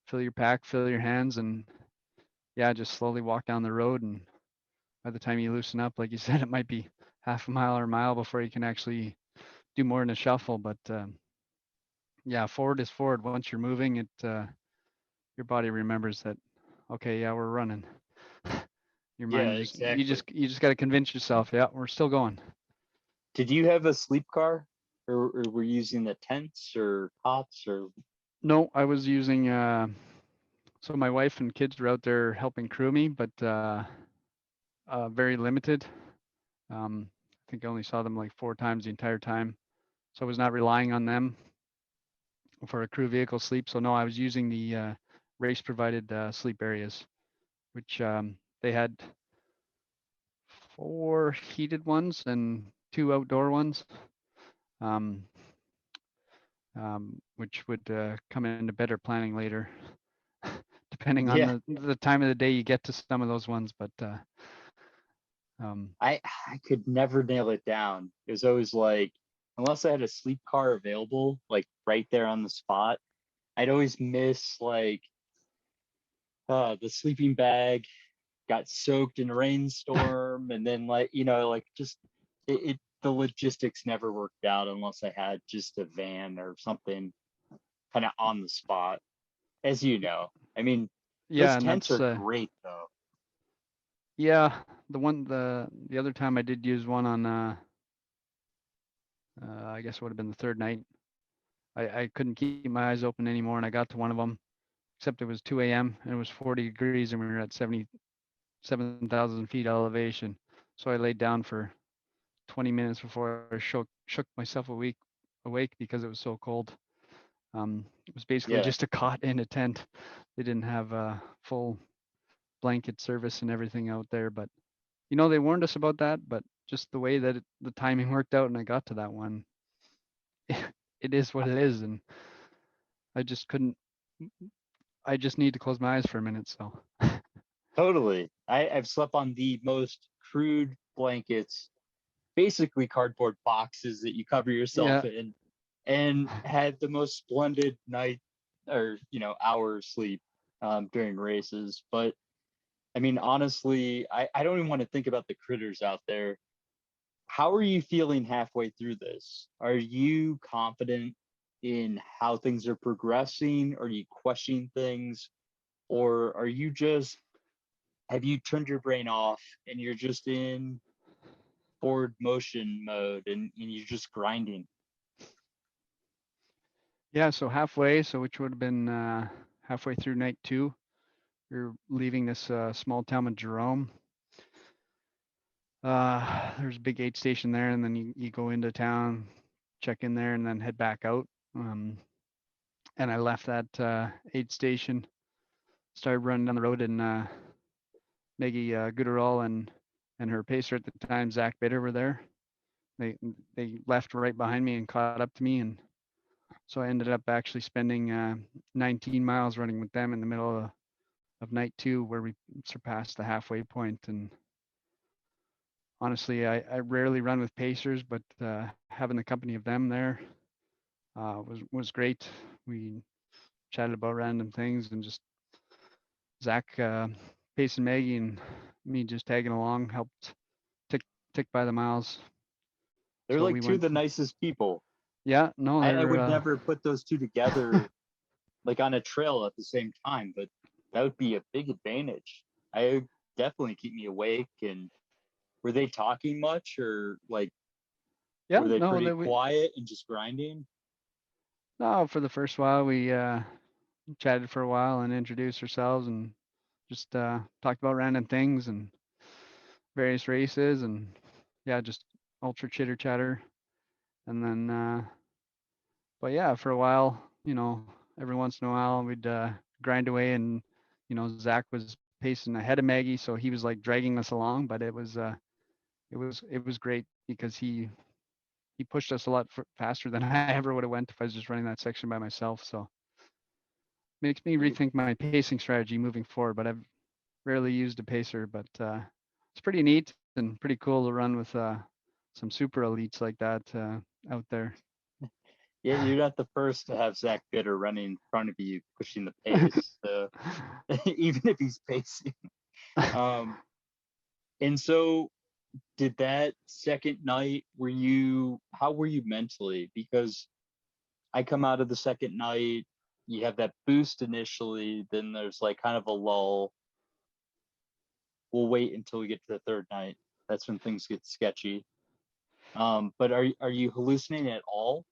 [SPEAKER 2] fill your pack, fill your hands, and yeah, just slowly walk down the road. And by the time you loosen up, like you said, it might be half a mile or a mile before you can actually do more than a shuffle. But yeah, forward is forward. Once you're moving, your body remembers that. Okay, yeah, we're running. Your
[SPEAKER 1] Yeah,
[SPEAKER 2] mind
[SPEAKER 1] exactly.
[SPEAKER 2] you just got to convince yourself, yeah, we're still going.
[SPEAKER 1] Did you have a sleep car, or were you using the tents or cots or?
[SPEAKER 2] No, I was using so my wife and kids were out there helping crew me, but very limited. I think I only saw them like 4 times the entire time, so I was not relying on them for a crew vehicle sleep. So no, I was using the race provided sleep areas, which they had 4 heated ones and 2 outdoor ones, um, which would come into better planning later, depending on
[SPEAKER 1] Yeah,
[SPEAKER 2] the time of the day you get to some of those ones. But
[SPEAKER 1] I could never nail it down. It was always like, unless I had a sleep car available, like right there on the spot, I'd always miss like the sleeping bag got soaked in a rainstorm, and then like like just the logistics never worked out unless I had just a van or something kind of on the spot. As you know, I mean, those
[SPEAKER 2] yeah, and
[SPEAKER 1] tents
[SPEAKER 2] that's
[SPEAKER 1] are great though.
[SPEAKER 2] yeah, the other time I did use one on I guess it would have been the third night. I couldn't keep my eyes open anymore, and I got to one of them, except it was 2 a.m. and it was 40 degrees, and we were at 77,000 feet elevation. So I laid down for 20 minutes before I shook myself awake because it was so cold. It was basically
[SPEAKER 1] Yeah,
[SPEAKER 2] just a cot in a tent. They didn't have a full blanket service and everything out there, but they warned us about that, but just the way that the timing worked out and I got to that one, it is what it is. And I just couldn't, I just need to close my eyes for a minute. So
[SPEAKER 1] totally. I've slept on the most crude blankets, basically cardboard boxes that you cover yourself
[SPEAKER 2] yeah,
[SPEAKER 1] in, and had the most splendid night or hour sleep during races. But I mean, honestly, I don't even want to think about the critters out there. How are you feeling halfway through this? Are you confident in how things are progressing? Are you questioning things? Or are you just, have you turned your brain off and you're just in forward motion mode and you're just grinding?
[SPEAKER 2] yeah. So halfway, so which would have been halfway through night 2, we're leaving this small town of Jerome. There's a big aid station there, and then you go into town, check in there, and then head back out. And I left that aid station, started running down the road, and Maggie Gooderall and her pacer at the time, Zach Bitter, were there. They left right behind me and caught up to me, and so I ended up actually spending 19 miles running with them in the middle of night 2, where we surpassed the halfway point. And honestly, I rarely run with pacers, but having the company of them there was great. We chatted about random things, and just Zach pacing Maggie and me just tagging along helped tick by the miles.
[SPEAKER 1] They're
[SPEAKER 2] So
[SPEAKER 1] like
[SPEAKER 2] we
[SPEAKER 1] two of
[SPEAKER 2] went
[SPEAKER 1] the
[SPEAKER 2] from,
[SPEAKER 1] nicest people.
[SPEAKER 2] yeah, no,
[SPEAKER 1] I
[SPEAKER 2] they're
[SPEAKER 1] would never put those two together like on a trail at the same time, but that would be a big advantage. I would definitely keep me awake. And were they talking much, or like
[SPEAKER 2] yeah,
[SPEAKER 1] were they
[SPEAKER 2] no,
[SPEAKER 1] pretty
[SPEAKER 2] that we
[SPEAKER 1] quiet and just grinding?
[SPEAKER 2] no, for the first while we chatted for a while and introduced ourselves and just talked about random things and various races, and yeah, just ultra chitter chatter. And then but yeah, for a while, every once in a while we'd grind away, and Zach was pacing ahead of Maggie, so he was like dragging us along, but it was great because he pushed us a lot faster than I ever would have went if I was just running that section by myself. So makes me rethink my pacing strategy moving forward, but I've rarely used a pacer, but it's pretty neat and pretty cool to run with some super elites like that out there.
[SPEAKER 1] Yeah, you're not the first to have Zach Bitter running in front of you, pushing the pace, so even if he's pacing. And so did that second night, how were you mentally? Because I come out of the second night, you have that boost initially, then there's like kind of a lull. We'll wait until we get to the third night. That's when things get sketchy. But are you hallucinating at all?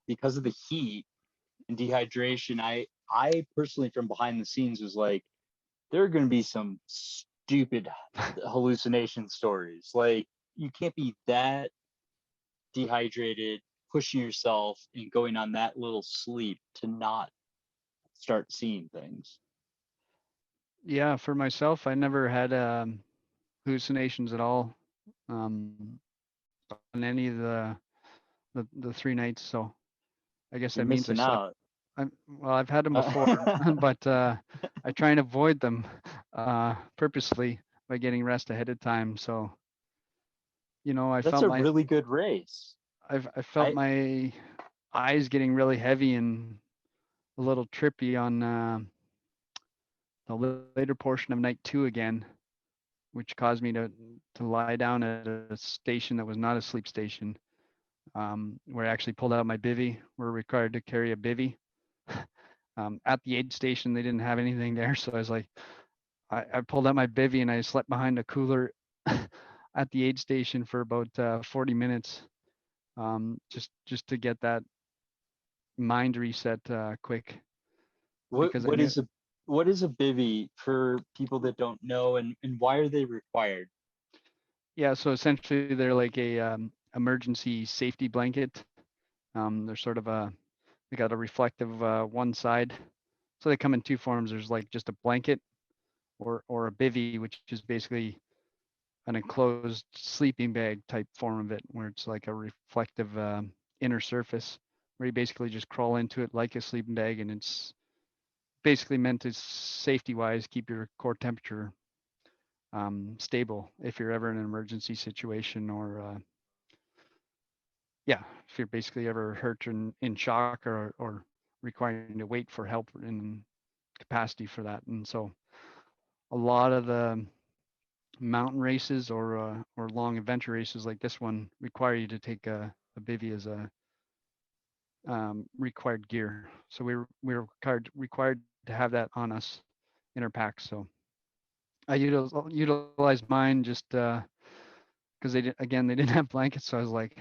[SPEAKER 1] Because of the heat and dehydration, I personally, from behind the scenes, was like, there are going to be some stupid hallucination stories. Like, you can't be that dehydrated, pushing yourself and going on that little sleep to not start seeing things.
[SPEAKER 2] Yeah, for myself, I never had hallucinations at all on any of the 3 nights. So I guess
[SPEAKER 1] You're
[SPEAKER 2] that means I
[SPEAKER 1] missing
[SPEAKER 2] slept.
[SPEAKER 1] out.
[SPEAKER 2] Well, I've had them before, but I try and avoid them purposely by getting rest ahead of time. So I
[SPEAKER 1] That's
[SPEAKER 2] felt
[SPEAKER 1] a really good race.
[SPEAKER 2] I felt my eyes getting really heavy and a little trippy on the later portion of night 2 again, which caused me to lie down at a station that was not a sleep station, where I actually pulled out my bivvy. We're required to carry a bivvy. At the aid station, they didn't have anything there, so I was like, I pulled out my bivvy and I slept behind a cooler at the aid station for about 40 minutes, just to get that mind reset quick.
[SPEAKER 1] What is a bivvy for people that don't know, and why are they required?
[SPEAKER 2] Yeah, so essentially they're like a emergency safety blanket. They're sort of they got a reflective one side. So they come in 2 forms. There's like just a blanket or a bivvy, which is basically an enclosed sleeping bag type form of it, where it's like a reflective inner surface where you basically just crawl into it like a sleeping bag, and it's basically meant to safety wise keep your core temperature stable if you're ever in an emergency situation, or if you're basically ever hurt or in shock or requiring to wait for help in capacity for that. And so a lot of the mountain races or long adventure races like this one require you to take a bivvy as a required gear. So we're required to have that on us in our packs. So I utilized mine just because they didn't have blankets, so I was like,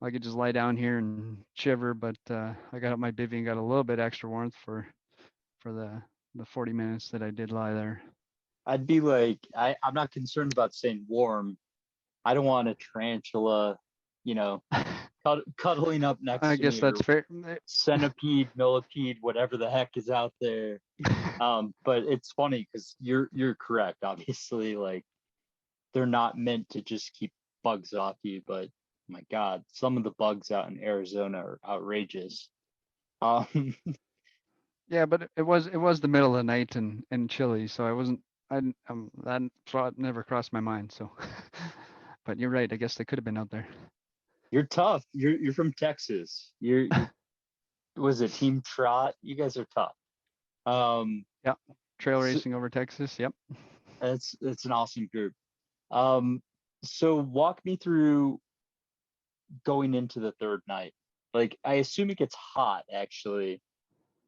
[SPEAKER 2] I could just lie down here and shiver, but I got up my bivvy and got a little bit extra warmth for the 40 minutes that I did lie there.
[SPEAKER 1] I'd be like, I'm not concerned about staying warm. I don't want a tarantula, cuddling up next to me.
[SPEAKER 2] I guess that's fair.
[SPEAKER 1] Centipede, millipede, whatever the heck is out there. But it's funny because you're correct. Obviously, like, they're not meant to just keep bugs off you, but my God, some of the bugs out in Arizona are outrageous.
[SPEAKER 2] Yeah, but it was the middle of the night and chilly, so that thought never crossed my mind. So, but you're right. I guess they could have been out there.
[SPEAKER 1] You're tough. You're from Texas. You're was it Team Trot? You guys are tough.
[SPEAKER 2] Yeah, trail racing over Texas. Yep.
[SPEAKER 1] It's an awesome group. So walk me through going into the third night. Like, I assume it gets hot, actually.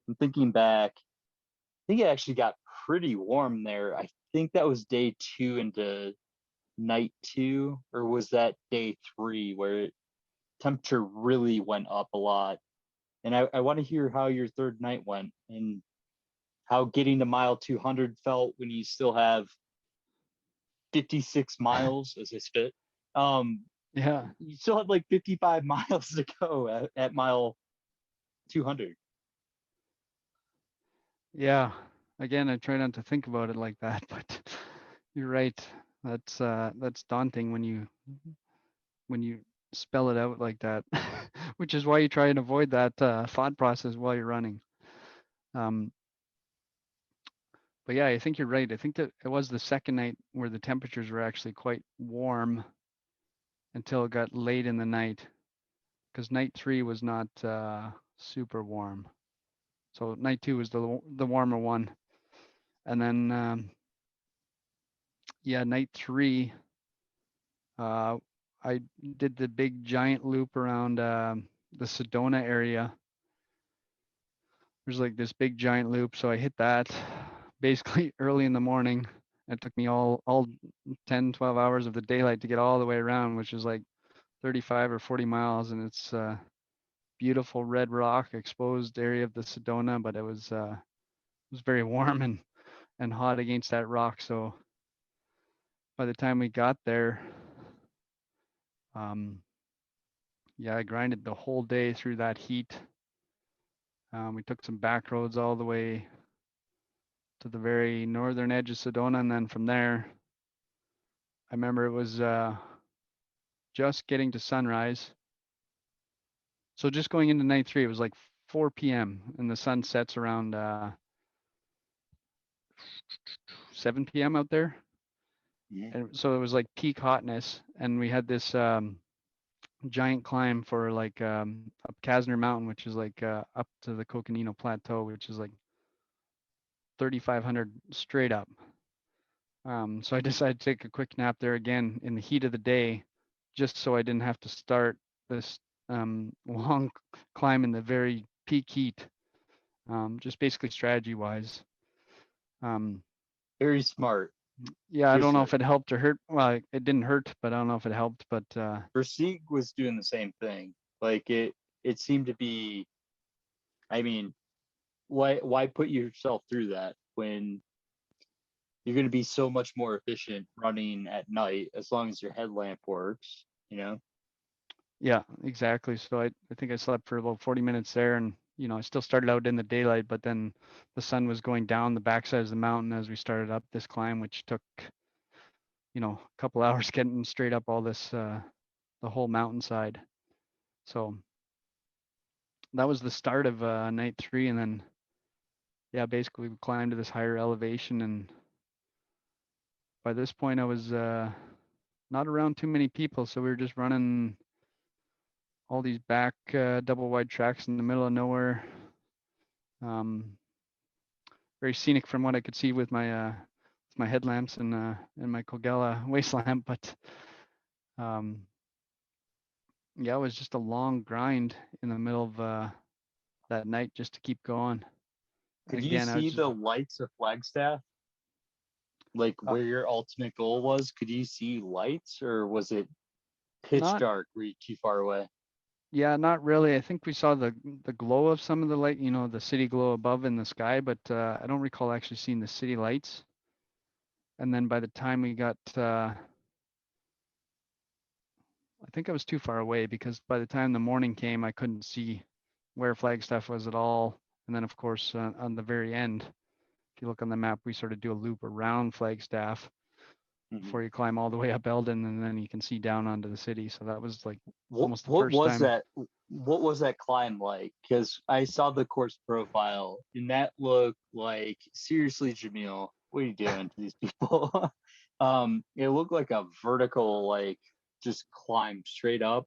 [SPEAKER 1] I'm thinking back. I think it actually got pretty warm there. I think that was day 2 into night 2, or was that day 3 where temperature really went up a lot? And I want to hear how your third night went and how getting to mile 200 felt when you still have 56 miles as I spit.
[SPEAKER 2] Yeah.
[SPEAKER 1] You still had like 55 miles to go at mile 200.
[SPEAKER 2] Yeah. Again, I try not to think about it like that, but you're right. That's daunting when you spell it out like that, which is why you try and avoid that thought process while you're running. Um, but yeah, I think you're right. I think that it was the second night where the temperatures were actually quite warm until it got late in the night, because night 3 was not super warm. So night 2 was the warmer one, and then yeah, night 3, I did the big giant loop around the Sedona area. There's like this big giant loop, so I hit that basically early in the morning. It took me all 10, 12 hours of the daylight to get all the way around, which is like 35 or 40 miles, and it's beautiful red rock exposed area of the Sedona, but it was very warm and hot against that rock. So by the time we got there, yeah, I grinded the whole day through that heat. We took some back roads all the way to the very northern edge of Sedona, and then from there, I remember it was just getting to sunrise. So just going into night 3, it was like 4 p.m. and the sun sets around 7 p.m. out there. And so it was like peak hotness, and we had this giant climb for like up Casner Mountain, which is like up to the Cocodona Plateau, which is like 3,500 straight up. So I decided to take a quick nap there again in the heat of the day, just so I didn't have to start this long climb in the very peak heat. Just basically strategy wise.
[SPEAKER 1] Very smart.
[SPEAKER 2] Yeah, I don't know if it helped or hurt. Well, it didn't hurt, but I don't know if it helped. But
[SPEAKER 1] Versigue was doing the same thing. Like it seemed to be. I mean, why put yourself through that when you're going to be so much more efficient running at night as long as your headlamp works, you know?
[SPEAKER 2] yeah, exactly. So I think I slept for about 40 minutes there, and I still started out in the daylight, but then the sun was going down the backside of the mountain as we started up this climb, which took a couple hours getting straight up all this the whole mountainside. So that was the start of night 3, and then yeah, basically we climbed to this higher elevation, and by this point I was not around too many people, so we were just running all these back double wide tracks in the middle of nowhere. Very scenic from what I could see with my headlamps and my Kogella waist lamp, but yeah, it was just a long grind in the middle of that night just to keep going.
[SPEAKER 1] Could
[SPEAKER 2] And
[SPEAKER 1] you
[SPEAKER 2] again,
[SPEAKER 1] see the lights of Flagstaff? Like where your ultimate goal was? Could you see lights, or was it pitch dark? Were you too far away?
[SPEAKER 2] Yeah, not really. I think we saw the glow of some of the light, the city glow above in the sky, but I don't recall actually seeing the city lights. And then by the time we got, I think I was too far away, because by the time the morning came, I couldn't see where Flagstaff was at all. And then of course, on the very end, if you look on the map, we sort of do a loop around Flagstaff before you climb all the way up Eldon, and then you can see down onto the city. So that was like almost the first time.
[SPEAKER 1] What was that climb like? Because I saw the course profile, and that looked like, seriously, Jamil, what are you doing to these people? It looked like a vertical, like just climb straight up.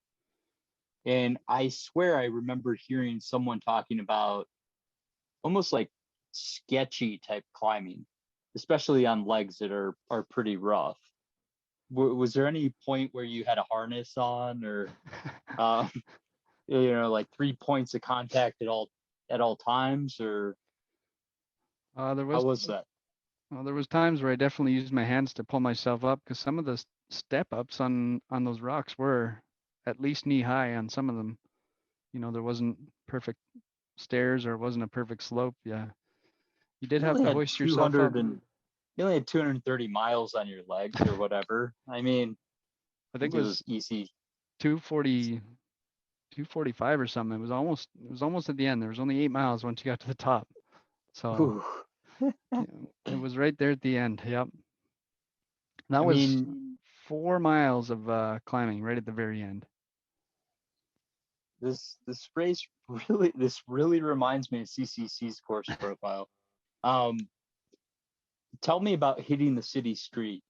[SPEAKER 1] And I swear I remember hearing someone talking about almost like sketchy type climbing, especially on legs that are pretty rough. Was there any point where you had a harness on, or like 3 points of contact at all times, or
[SPEAKER 2] How
[SPEAKER 1] was that?
[SPEAKER 2] Well, there was times where I definitely used my hands to pull myself up, because some of the step ups on those rocks were at least knee high on some of them. There wasn't perfect stairs, or it wasn't a perfect slope. Yeah, you did have to hoist yourself up.
[SPEAKER 1] You only had 230 miles on your legs or whatever. I mean,
[SPEAKER 2] I think it was
[SPEAKER 1] easy.
[SPEAKER 2] 240, 245 or something. It was almost at the end. There was only 8 miles once you got to the top. So
[SPEAKER 1] Ooh.
[SPEAKER 2] it was right there at the end. Yep. That
[SPEAKER 1] I
[SPEAKER 2] was
[SPEAKER 1] mean,
[SPEAKER 2] 4 miles of climbing right at the very end.
[SPEAKER 1] this race really reminds me of CCC's course profile. Tell me about hitting the city street.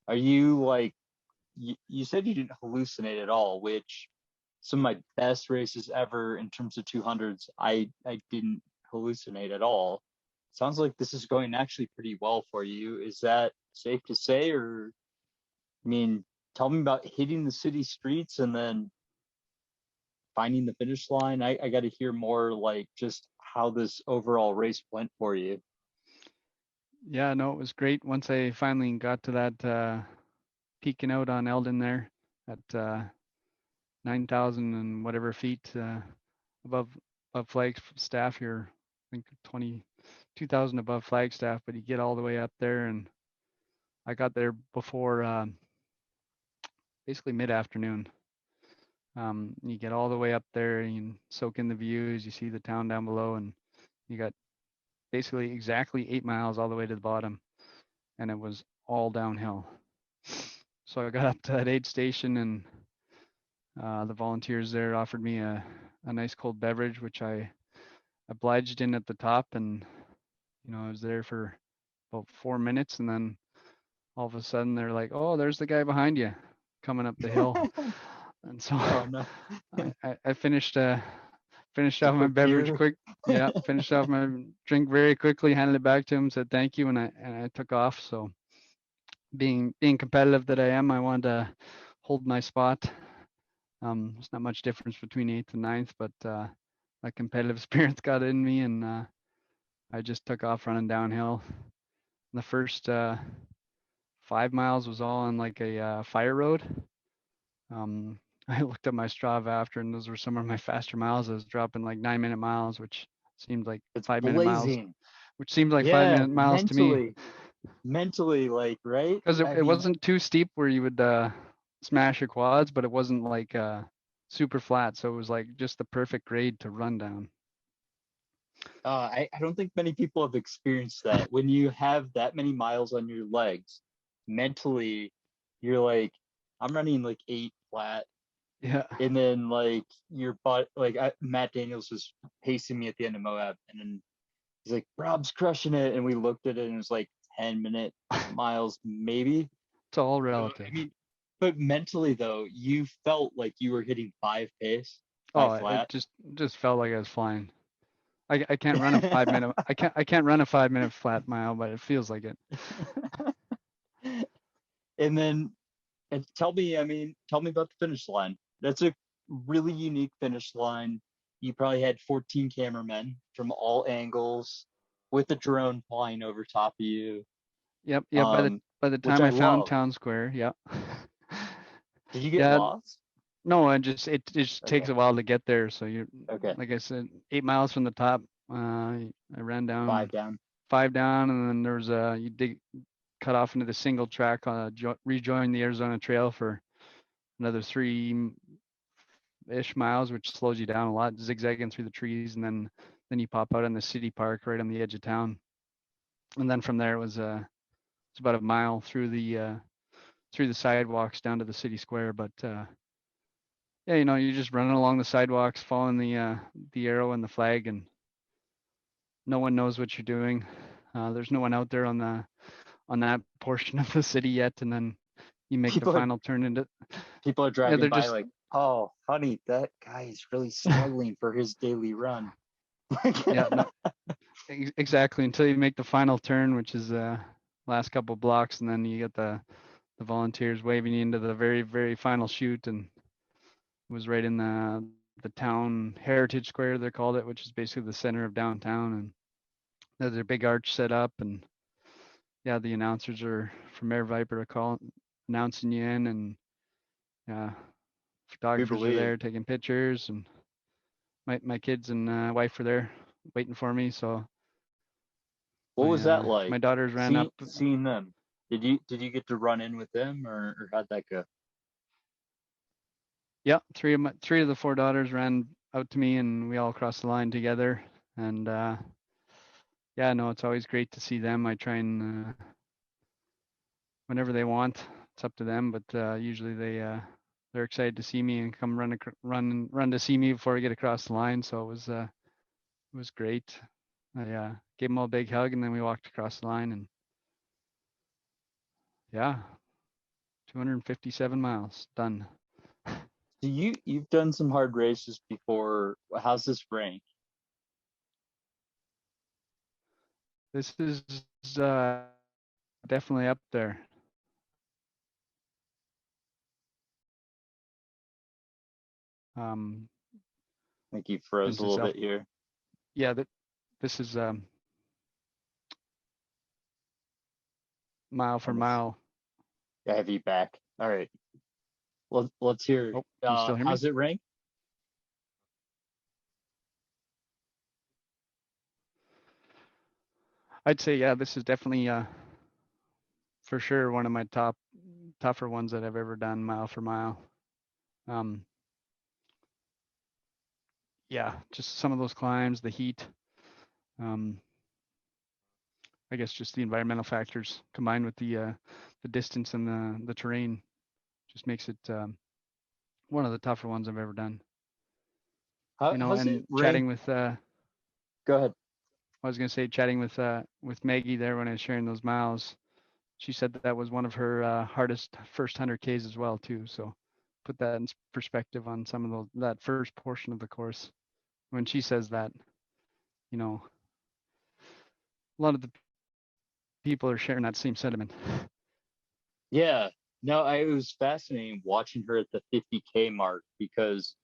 [SPEAKER 1] Are you like you said you didn't hallucinate at all, which some of my best races ever in terms of 200s, I didn't hallucinate at all. Sounds like this is going actually pretty well for you. Is that safe to say? Or, I mean, tell me about hitting the city streets and then finding the finish line. I got to hear more, like, just how this overall race went for you.
[SPEAKER 2] Yeah, no, it was great once I finally got to that peeking out on Eldon there at 9,000 and whatever feet above Flagstaff here. I think 22,000 above Flagstaff, but you get all the way up there, and I got there before basically mid-afternoon. You get all the way up there and you can soak in the views. You see the town down below, and you got basically exactly 8 miles all the way to the bottom, and it was all downhill. So I got up to that aid station, and the volunteers there offered me a nice cold beverage, which I obliged in at the top. And I was there for about 4 minutes, and then all of a sudden they're like, "Oh, there's the guy behind you coming up the hill." And so
[SPEAKER 1] Oh, no.
[SPEAKER 2] I finished off my
[SPEAKER 1] quick
[SPEAKER 2] beverage
[SPEAKER 1] beer.
[SPEAKER 2] quick. Yeah, finished off my drink very quickly, handed it back to him, said thank you, and I took off. So being competitive that I am, I wanted to hold my spot. There's not much difference between 8th and 9th, but my competitive spirit got in me, and I just took off running downhill. The first 5 miles was all on like a fire road. I looked at my Strava after, and those were some of my faster miles. I was dropping like 9-minute miles, which seemed like
[SPEAKER 1] It's
[SPEAKER 2] 5-minute miles,
[SPEAKER 1] blazing.
[SPEAKER 2] which seemed like
[SPEAKER 1] Yeah,
[SPEAKER 2] 5-minute miles to me.
[SPEAKER 1] mentally, like, right?
[SPEAKER 2] Because
[SPEAKER 1] I
[SPEAKER 2] it
[SPEAKER 1] mean,
[SPEAKER 2] wasn't too steep where you would smash your quads, but it wasn't like super flat. So it was like just the perfect grade to run down.
[SPEAKER 1] I don't think many people have experienced that. When you have that many miles on your legs, mentally, you're like, I'm running like 8 flat.
[SPEAKER 2] Yeah.
[SPEAKER 1] And then like your butt, like Matt Daniels was pacing me at the end of Moab, and then he's like, Rob's crushing it. And we looked at it, and it was like 10-minute miles, maybe.
[SPEAKER 2] It's all
[SPEAKER 1] So,
[SPEAKER 2] relative.
[SPEAKER 1] I mean, but mentally though, you felt like you were hitting 5 pace, 5
[SPEAKER 2] Oh,
[SPEAKER 1] flat.
[SPEAKER 2] it just felt like I was flying. I can't run a 5-minute. I can't run a 5-minute flat mile, but it feels like it.
[SPEAKER 1] And then, tell me about the finish line. That's a really unique finish line. You probably had 14 cameramen from all angles with a drone flying over top of you.
[SPEAKER 2] Yep. Yeah. By the
[SPEAKER 1] Which
[SPEAKER 2] time
[SPEAKER 1] I
[SPEAKER 2] I found
[SPEAKER 1] love.
[SPEAKER 2] Town Square, yep.
[SPEAKER 1] Did you get
[SPEAKER 2] Yeah.
[SPEAKER 1] lost?
[SPEAKER 2] No, it just takes
[SPEAKER 1] Okay.
[SPEAKER 2] a while to get there. So
[SPEAKER 1] Okay.
[SPEAKER 2] like I said, 8 miles from the top. I ran down
[SPEAKER 1] 5 down.
[SPEAKER 2] 5 down, and then there was cut off into the single track, rejoin the Arizona Trail for another 3-ish miles, which slows you down a lot, zigzagging through the trees, and then you pop out in the city park right on the edge of town. And then from there it was it's about a mile through the sidewalks down to the city square. But yeah, you're just running along the sidewalks, following the arrow and the flag, and no one knows what you're doing. There's no one out there on that portion of the city yet, and then you make the final turn into.
[SPEAKER 1] People are driving
[SPEAKER 2] they're
[SPEAKER 1] by
[SPEAKER 2] just,
[SPEAKER 1] like, oh, honey, that guy is really struggling for his daily run.
[SPEAKER 2] yeah, no, exactly, until you make the final turn, which is last couple blocks, and then you get the volunteers waving you into the very, very final chute, and it was right in the town heritage square, they called it, which is basically the center of downtown, and there's a big arch set up, and yeah, the announcers are from Air Viper announcing you in, and photographers are there taking pictures, and my kids and wife were there waiting for me. So
[SPEAKER 1] what was that like?
[SPEAKER 2] My daughters ran up.
[SPEAKER 1] Seeing them. Did you get to run in with them, or how'd that go?
[SPEAKER 2] Yeah, three of the 4 daughters ran out to me, and we all crossed the line together. And yeah, no, it's always great to see them. I try and whenever they want, it's up to them, but usually they're excited to see me and come run to see me before I get across the line. So it was great. I gave them all a big hug, and then we walked across the line, and yeah, 257 miles done.
[SPEAKER 1] So you've done some hard races before. How's this rank?
[SPEAKER 2] This is definitely up there.
[SPEAKER 1] I think you froze a little bit here.
[SPEAKER 2] Yeah, this is mile for mile.
[SPEAKER 1] I have you back. All right. Let's hear.
[SPEAKER 2] Oh, can you still hear me?
[SPEAKER 1] How's it rank?
[SPEAKER 2] I'd say, yeah, this is definitely for sure one of my tougher ones that I've ever done, mile for mile. Yeah, just some of those climbs, the heat. I guess just the environmental factors combined with the distance and the terrain just makes it one of the tougher ones I've ever done.
[SPEAKER 1] How's
[SPEAKER 2] and
[SPEAKER 1] it rank?
[SPEAKER 2] chatting with
[SPEAKER 1] Go ahead.
[SPEAKER 2] I was gonna say chatting with Maggie there when I was sharing those miles. She said that was one of her hardest first 100 Ks as well too. So put that in perspective on some of that first portion of the course. When she says that, a lot of the people are sharing that same sentiment.
[SPEAKER 1] Yeah. No, it was fascinating watching her at the 50K mark because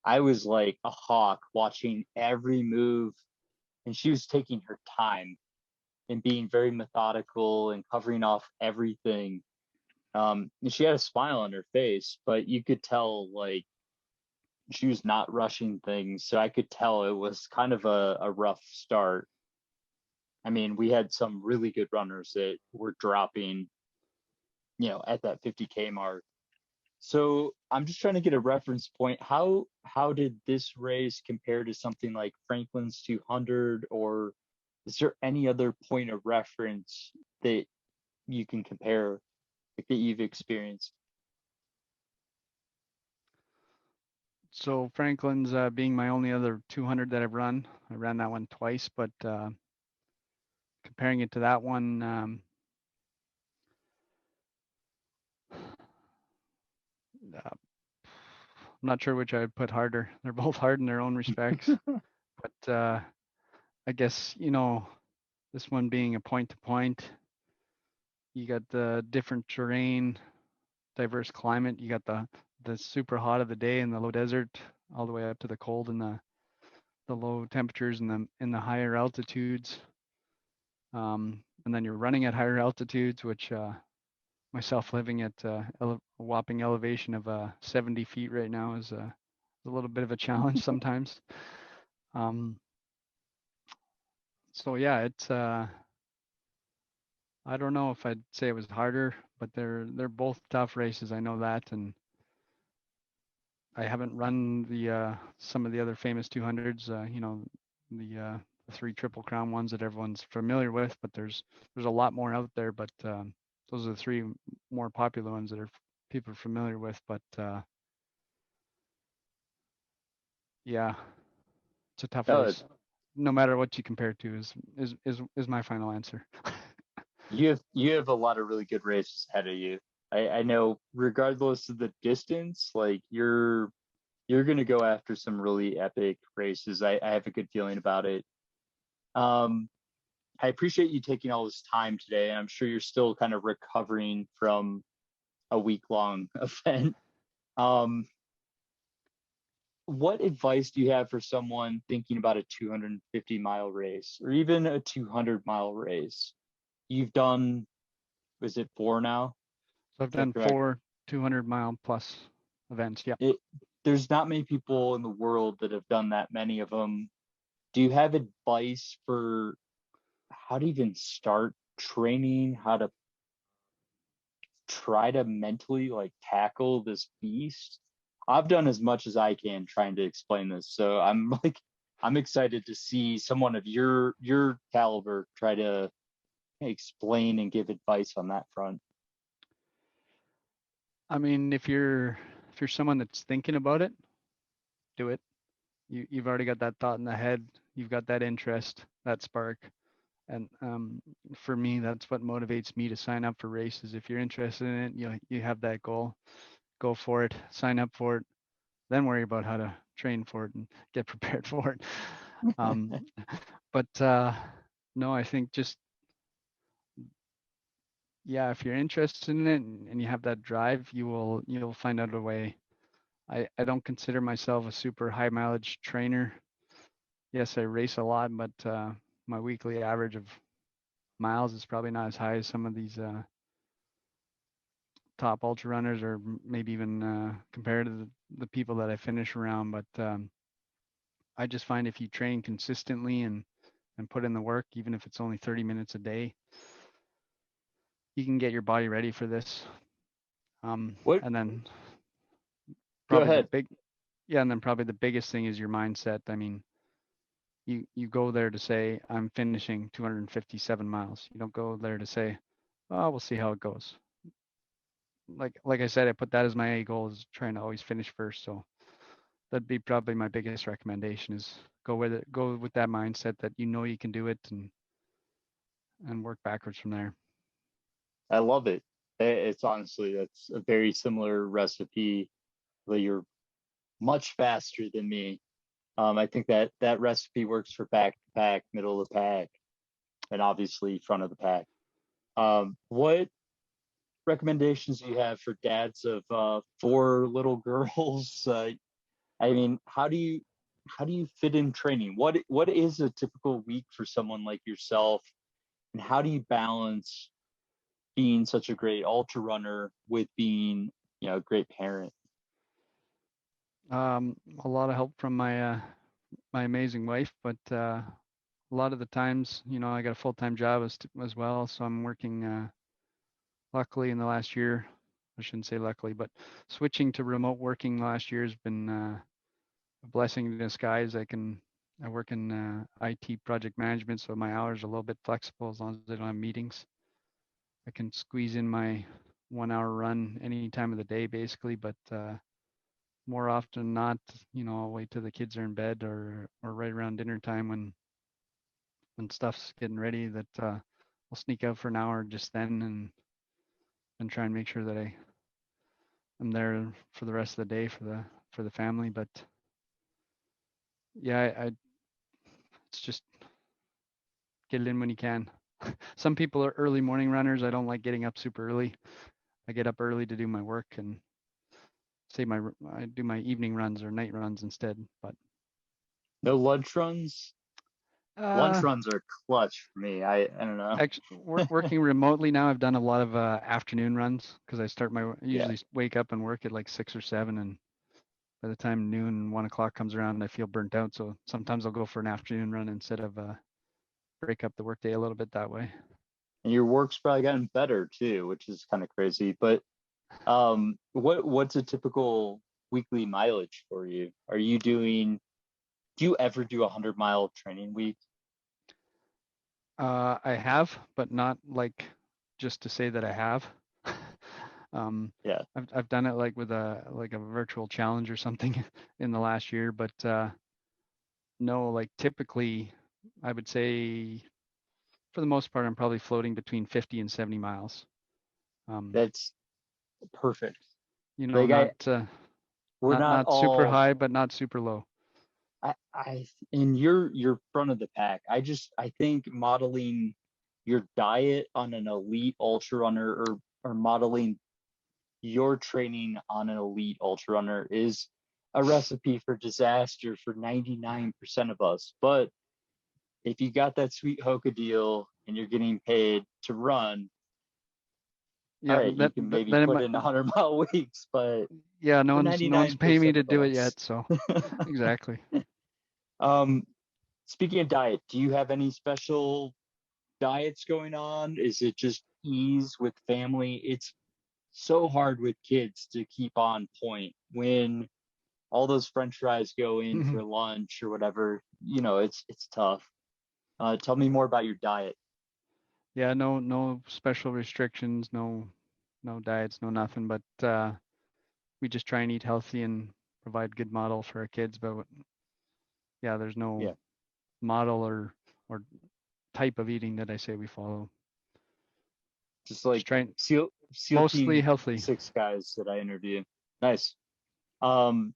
[SPEAKER 1] I was like a hawk watching every move, and she was taking her time and being very methodical and covering off everything. And she had a smile on her face, but you could tell like she was not rushing things. So I could tell it was kind of a rough start. I mean, we had some really good runners that were dropping, at that 50K mark. So I'm just trying to get a reference point. How did this race compare to something like Franklin's 200, or is there any other point of reference that you can compare, like, that you've experienced?
[SPEAKER 2] So Franklin's being my only other 200 that I've run. I ran that one twice, but comparing it to that one, I'm not sure which I would put harder. They're both hard in their own respects, but I guess this one being a point to point, you got the different terrain, diverse climate. You got the super hot of the day in the low desert, all the way up to the cold and the low temperatures in the higher altitudes. And then you're running at higher altitudes, which myself living at a whopping elevation of 70 feet right now is a little bit of a challenge sometimes. So yeah, it's I don't know if I'd say it was harder, but they're both tough races. I know that, and I haven't run the some of the other famous 200s. The 3 Triple Crown ones that everyone's familiar with, but there's a lot more out there. But those are the 3 more popular ones that people are familiar with. But yeah, it's a tough race. No matter what you compare it to is my final answer.
[SPEAKER 1] You have a lot of really good races ahead of you. I know, regardless of the distance, like you're gonna go after some really epic races. I have a good feeling about it. I appreciate you taking all this time today. I'm sure you're still kind of recovering from a week-long event. What advice do you have for someone thinking about a 250-mile race or even a 200-mile race? You've done, is it 4 now?
[SPEAKER 2] So I've done 4 200-mile plus events. Yeah.
[SPEAKER 1] There's not many people in the world that have done that many of them. Do you have advice for how to even start training, how to try to mentally like tackle this beast? I've done as much as I can trying to explain this, so I'm like I'm excited to see someone of your caliber try to explain and give advice on that front.
[SPEAKER 2] I mean, if you're someone that's thinking about it, do it. You've already got that thought in the head. You've got that interest, that spark. And for me, that's what motivates me to sign up for races. If you're interested in it, you have that goal, go for it, sign up for it, then worry about how to train for it and get prepared for it. But no, I think just, yeah, if you're interested in it and you have that drive, you'll find out a way. I don't consider myself a super high mileage trainer. Yes, I race a lot, but my weekly average of miles is probably not as high as some of these top ultra runners, or maybe even compared to the people that I finish around. But I just find if you train consistently and put in the work, even if it's only 30 minutes a day, you can get your body ready for this.
[SPEAKER 1] What?
[SPEAKER 2] And then
[SPEAKER 1] Go
[SPEAKER 2] probably
[SPEAKER 1] ahead.
[SPEAKER 2] and then probably the biggest thing is your mindset. I mean, you go there to say, I'm finishing 257 miles. You don't go there to say, oh, we'll see how it goes. Like I said, I put that as my A goal, is trying to always finish first. So that'd be probably my biggest recommendation, is go with it, go with that mindset that you can do it, and work backwards from there.
[SPEAKER 1] I love it. It's honestly, that's a very similar recipe, but you're much faster than me. I think that recipe works for back to pack, middle of the pack, and obviously front of the pack. What recommendations do you have for dads of 4 little girls? I mean, how do you fit in training? What is a typical week for someone like yourself, and how do you balance being such a great ultra runner with being, a great parent?
[SPEAKER 2] A lot of help from my my amazing wife, but a lot of the times, I got a full-time job as well, so I'm working. Luckily, in the last year, I shouldn't say luckily, but switching to remote working last year has been a blessing in disguise. I work in IT project management, so my hours are a little bit flexible as long as I don't have meetings. I can squeeze in my 1 hour run any time of the day, basically, but more often than not, I'll wait till the kids are in bed, or right around dinner time when stuff's getting ready, that I'll sneak out for an hour just then, and try and make sure that I'm there for the rest of the day for the family. But yeah, it's just get it in when you can. Some people are early morning runners. I don't like getting up super early. I get up early to do my work, and I do my evening runs or night runs instead. But
[SPEAKER 1] No lunch runs? Lunch runs are clutch for me. I don't know.
[SPEAKER 2] Actually, working remotely now, I've done a lot of afternoon runs, because I usually wake up and work at like 6 or 7, and by the time noon and 1 o'clock comes around, I feel burnt out. So sometimes I'll go for an afternoon run instead of break up the workday a little bit that way.
[SPEAKER 1] And your work's probably gotten better too, which is kind of crazy. But what's a typical weekly mileage for you? Do you ever do a 100-mile training week?
[SPEAKER 2] I have, but not like just to say that I have.
[SPEAKER 1] Yeah.
[SPEAKER 2] I've done it like with a virtual challenge or something in the last year, but no, like typically I would say for the most part I'm probably floating between 50 and 70 miles.
[SPEAKER 1] That's perfect.
[SPEAKER 2] Not
[SPEAKER 1] we're not all
[SPEAKER 2] super high, but not super low.
[SPEAKER 1] In your front of the pack. I think modeling your diet on an elite ultra runner, or modeling your training on an elite ultra runner, is a recipe for disaster for 99% of us. But if you got that sweet Hoka deal and you're getting paid to run,
[SPEAKER 2] yeah,
[SPEAKER 1] all right, you can maybe put in 100-mile weeks, but
[SPEAKER 2] yeah, no one's paying me to do it yet, so exactly.
[SPEAKER 1] Speaking of diet, do you have any special diets going on? Is it just ease with family? It's so hard with kids to keep on point when all those French fries go in for lunch or whatever, it's tough. Tell me more about your diet.
[SPEAKER 2] Yeah, no special restrictions, no diets, no nothing, but we just try and eat healthy and provide good model for our kids. But yeah, there's no model or type of eating that I say we follow.
[SPEAKER 1] Just like SEAL
[SPEAKER 2] mostly
[SPEAKER 1] Team
[SPEAKER 2] healthy.
[SPEAKER 1] 6 guys that I interview. Nice. And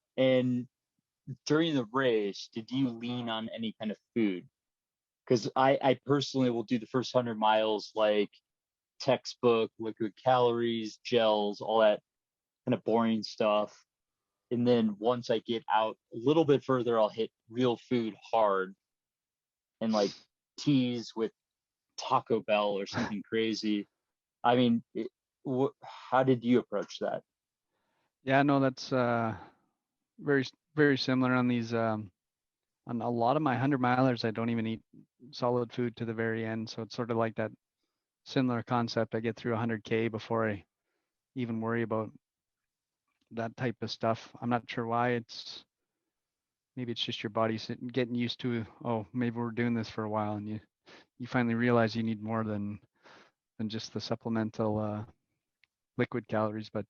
[SPEAKER 1] during the race, did you lean on any kind of food? Because I personally will do the first 100 miles like textbook, liquid calories, gels, all that kind of boring stuff. And then once I get out a little bit further, I'll hit real food hard and like tease with Taco Bell or something crazy. I mean, how did you approach that?
[SPEAKER 2] Yeah, no, that's very, very similar on these. On a lot of my 100 milers, I don't even eat solid food to the very end. So it's sort of like that similar concept. I get through 100K before I even worry about that type of stuff. I'm not sure why. Maybe it's just your body getting used to, oh, maybe we're doing this for a while, and you finally realize you need more than just the supplemental liquid calories. But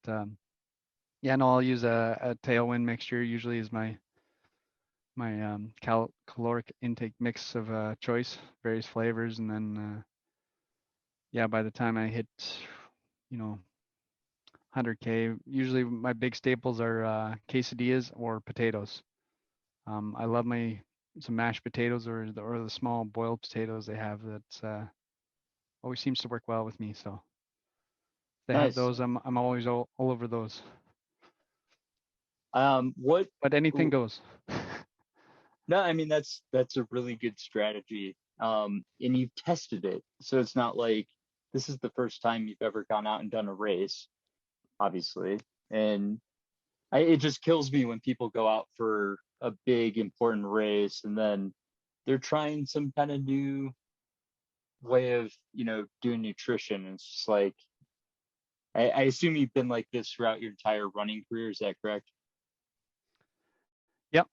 [SPEAKER 2] yeah, no, I'll use a tailwind mixture. Usually is my caloric intake mix of choice, various flavors, and then yeah, by the time I hit 100K, usually my big staples are quesadillas or potatoes. I love some mashed potatoes or the small boiled potatoes they have. That always seems to work well with me. So if they have those, I'm always all over those. But anything goes.
[SPEAKER 1] No, I mean that's a really good strategy. And you've tested it, so it's not like this is the first time you've ever gone out and done a race, obviously. And it just kills me when people go out for a big important race and then they're trying some kind of new way of doing nutrition. And it's just like I assume you've been like this throughout your entire running career. Is that correct?
[SPEAKER 2] Yep.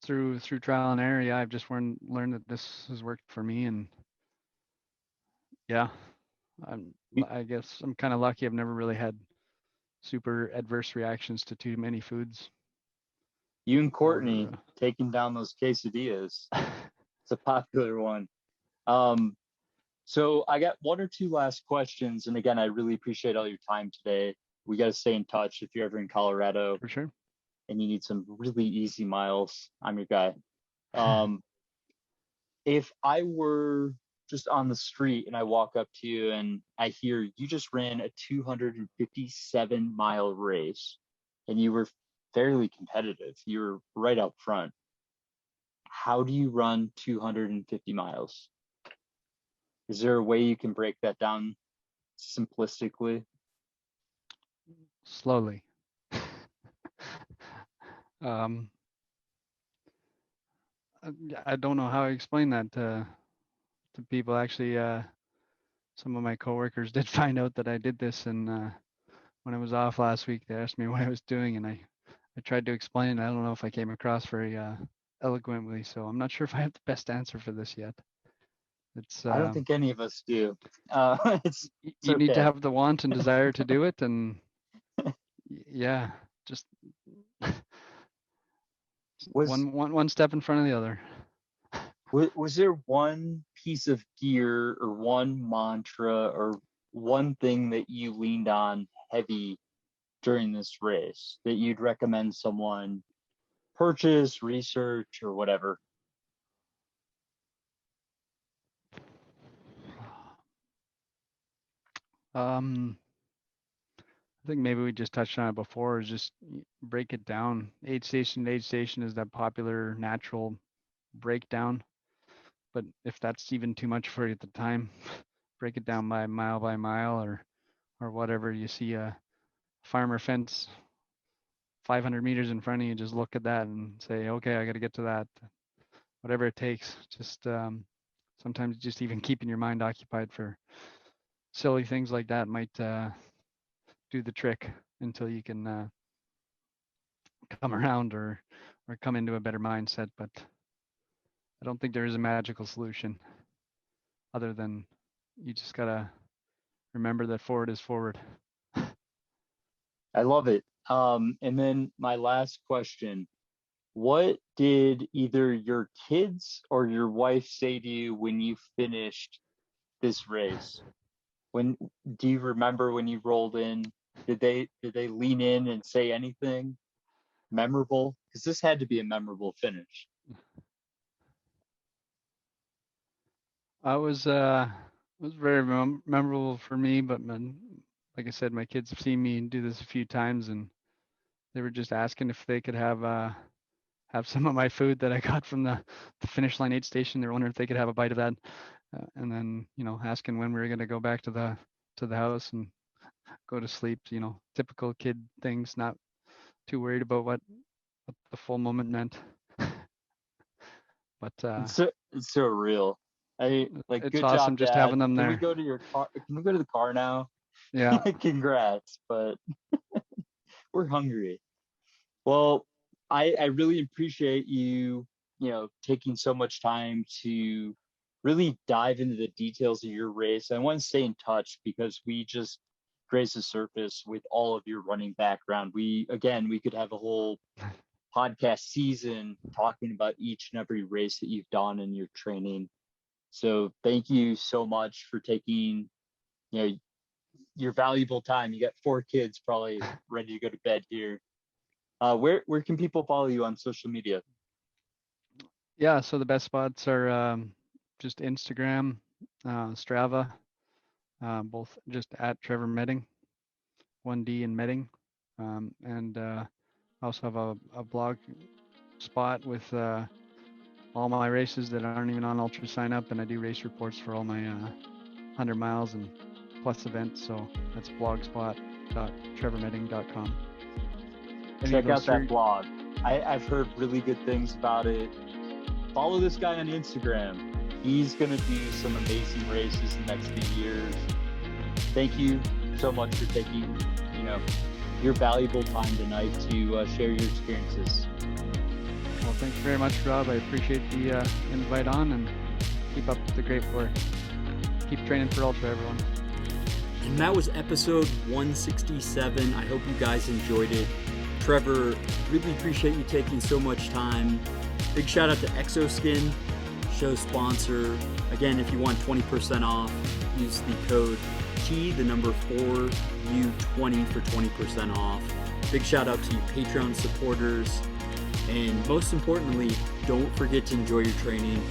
[SPEAKER 2] Through trial and error, yeah, I've just learned that this has worked for me, and yeah, I guess I'm kind of lucky. I've never really had super adverse reactions to too many foods.
[SPEAKER 1] You and Courtney taking down those quesadillas. It's a popular one. So I got one or two last questions, and again, I really appreciate all your time today. We got to stay in touch if you're ever in Colorado.
[SPEAKER 2] For sure.
[SPEAKER 1] And you need some really easy miles, I'm your guy. If I were just on the street and I walk up to you and I hear you just ran a 257-mile race and you were fairly competitive, you were right up front, how do you run 250 miles? Is there a way you can break that down simplistically?
[SPEAKER 2] Slowly. I don't know how I explain that to people. Actually, some of my coworkers did find out that I did this, and when I was off last week, they asked me what I was doing, and I tried to explain. I don't know if I came across very eloquently, so I'm not sure if I have the best answer for this yet.
[SPEAKER 1] I don't think any of us do.
[SPEAKER 2] You need to have the want and desire to do it, and yeah, just one step in front of the other.
[SPEAKER 1] Was there one piece of gear or one mantra or one thing that you leaned on heavy during this race that you'd recommend someone purchase, research, or whatever?
[SPEAKER 2] I think maybe we just touched on it before, is just break it down. Aid station to aid station is that popular natural breakdown. But if that's even too much for you at the time, break it down by mile or whatever. You see a farmer fence 500 meters in front of you, just look at that and say, okay, I got to get to that. Whatever it takes. Just sometimes just even keeping your mind occupied for silly things like that might do the trick until you can come around or come into a better mindset. But I don't think there is a magical solution other than you just gotta remember that forward is forward.
[SPEAKER 1] I love it. And then my last question, what did either your kids or your wife say to you when you finished this race? Do you remember when you rolled in? Did they lean in and say anything memorable? Because this had to be a memorable finish.
[SPEAKER 2] I was it was very memorable for me, but like I said, my kids have seen me do this a few times, and they were just asking if they could have some of my food that I got from the finish line aid station. They're wondering if they could have a bite of that, and then asking when we were going to go back to the house and go to sleep. Typical kid things, not too worried about what the full moment meant. But
[SPEAKER 1] It's so real. Like,
[SPEAKER 2] it's
[SPEAKER 1] good
[SPEAKER 2] awesome
[SPEAKER 1] job,
[SPEAKER 2] just
[SPEAKER 1] Dad.
[SPEAKER 2] having them there.
[SPEAKER 1] Can we go to your car? Can we go to the car now?
[SPEAKER 2] Yeah.
[SPEAKER 1] Congrats, but we're hungry. Well, I really appreciate you, taking so much time to really dive into the details of your race. I want to stay in touch because we just grazed the surface with all of your running background. We could have a whole podcast season talking about each and every race that you've done in your training. So thank you so much for taking, your valuable time. You got 4 kids probably ready to go to bed here. Where can people follow you on social media?
[SPEAKER 2] Yeah, so the best spots are just Instagram, Strava, both just at Trevor Meding, 1D in Meding, and I also have a blog spot with all my races that aren't even on Ultra Sign Up, and I do race reports for all my 100 miles and plus events. So that's blogspot.trevormeding.com.
[SPEAKER 1] Check out that blog. I've heard really good things about it. Follow this guy on Instagram. He's going to do some amazing races the next few years. Thank you so much for taking, your valuable time tonight to share your experiences.
[SPEAKER 2] Well, thank you very much, Rob. I appreciate the invite on, and keep up the great work. Keep training for Ultra, everyone.
[SPEAKER 10] And that was episode 167. I hope you guys enjoyed it. Trevor, really appreciate you taking so much time. Big shout out to Exoskin, show sponsor. Again, if you want 20% off, use the code T4U20 for 20% off. Big shout out to you Patreon supporters. And most importantly, don't forget to enjoy your training.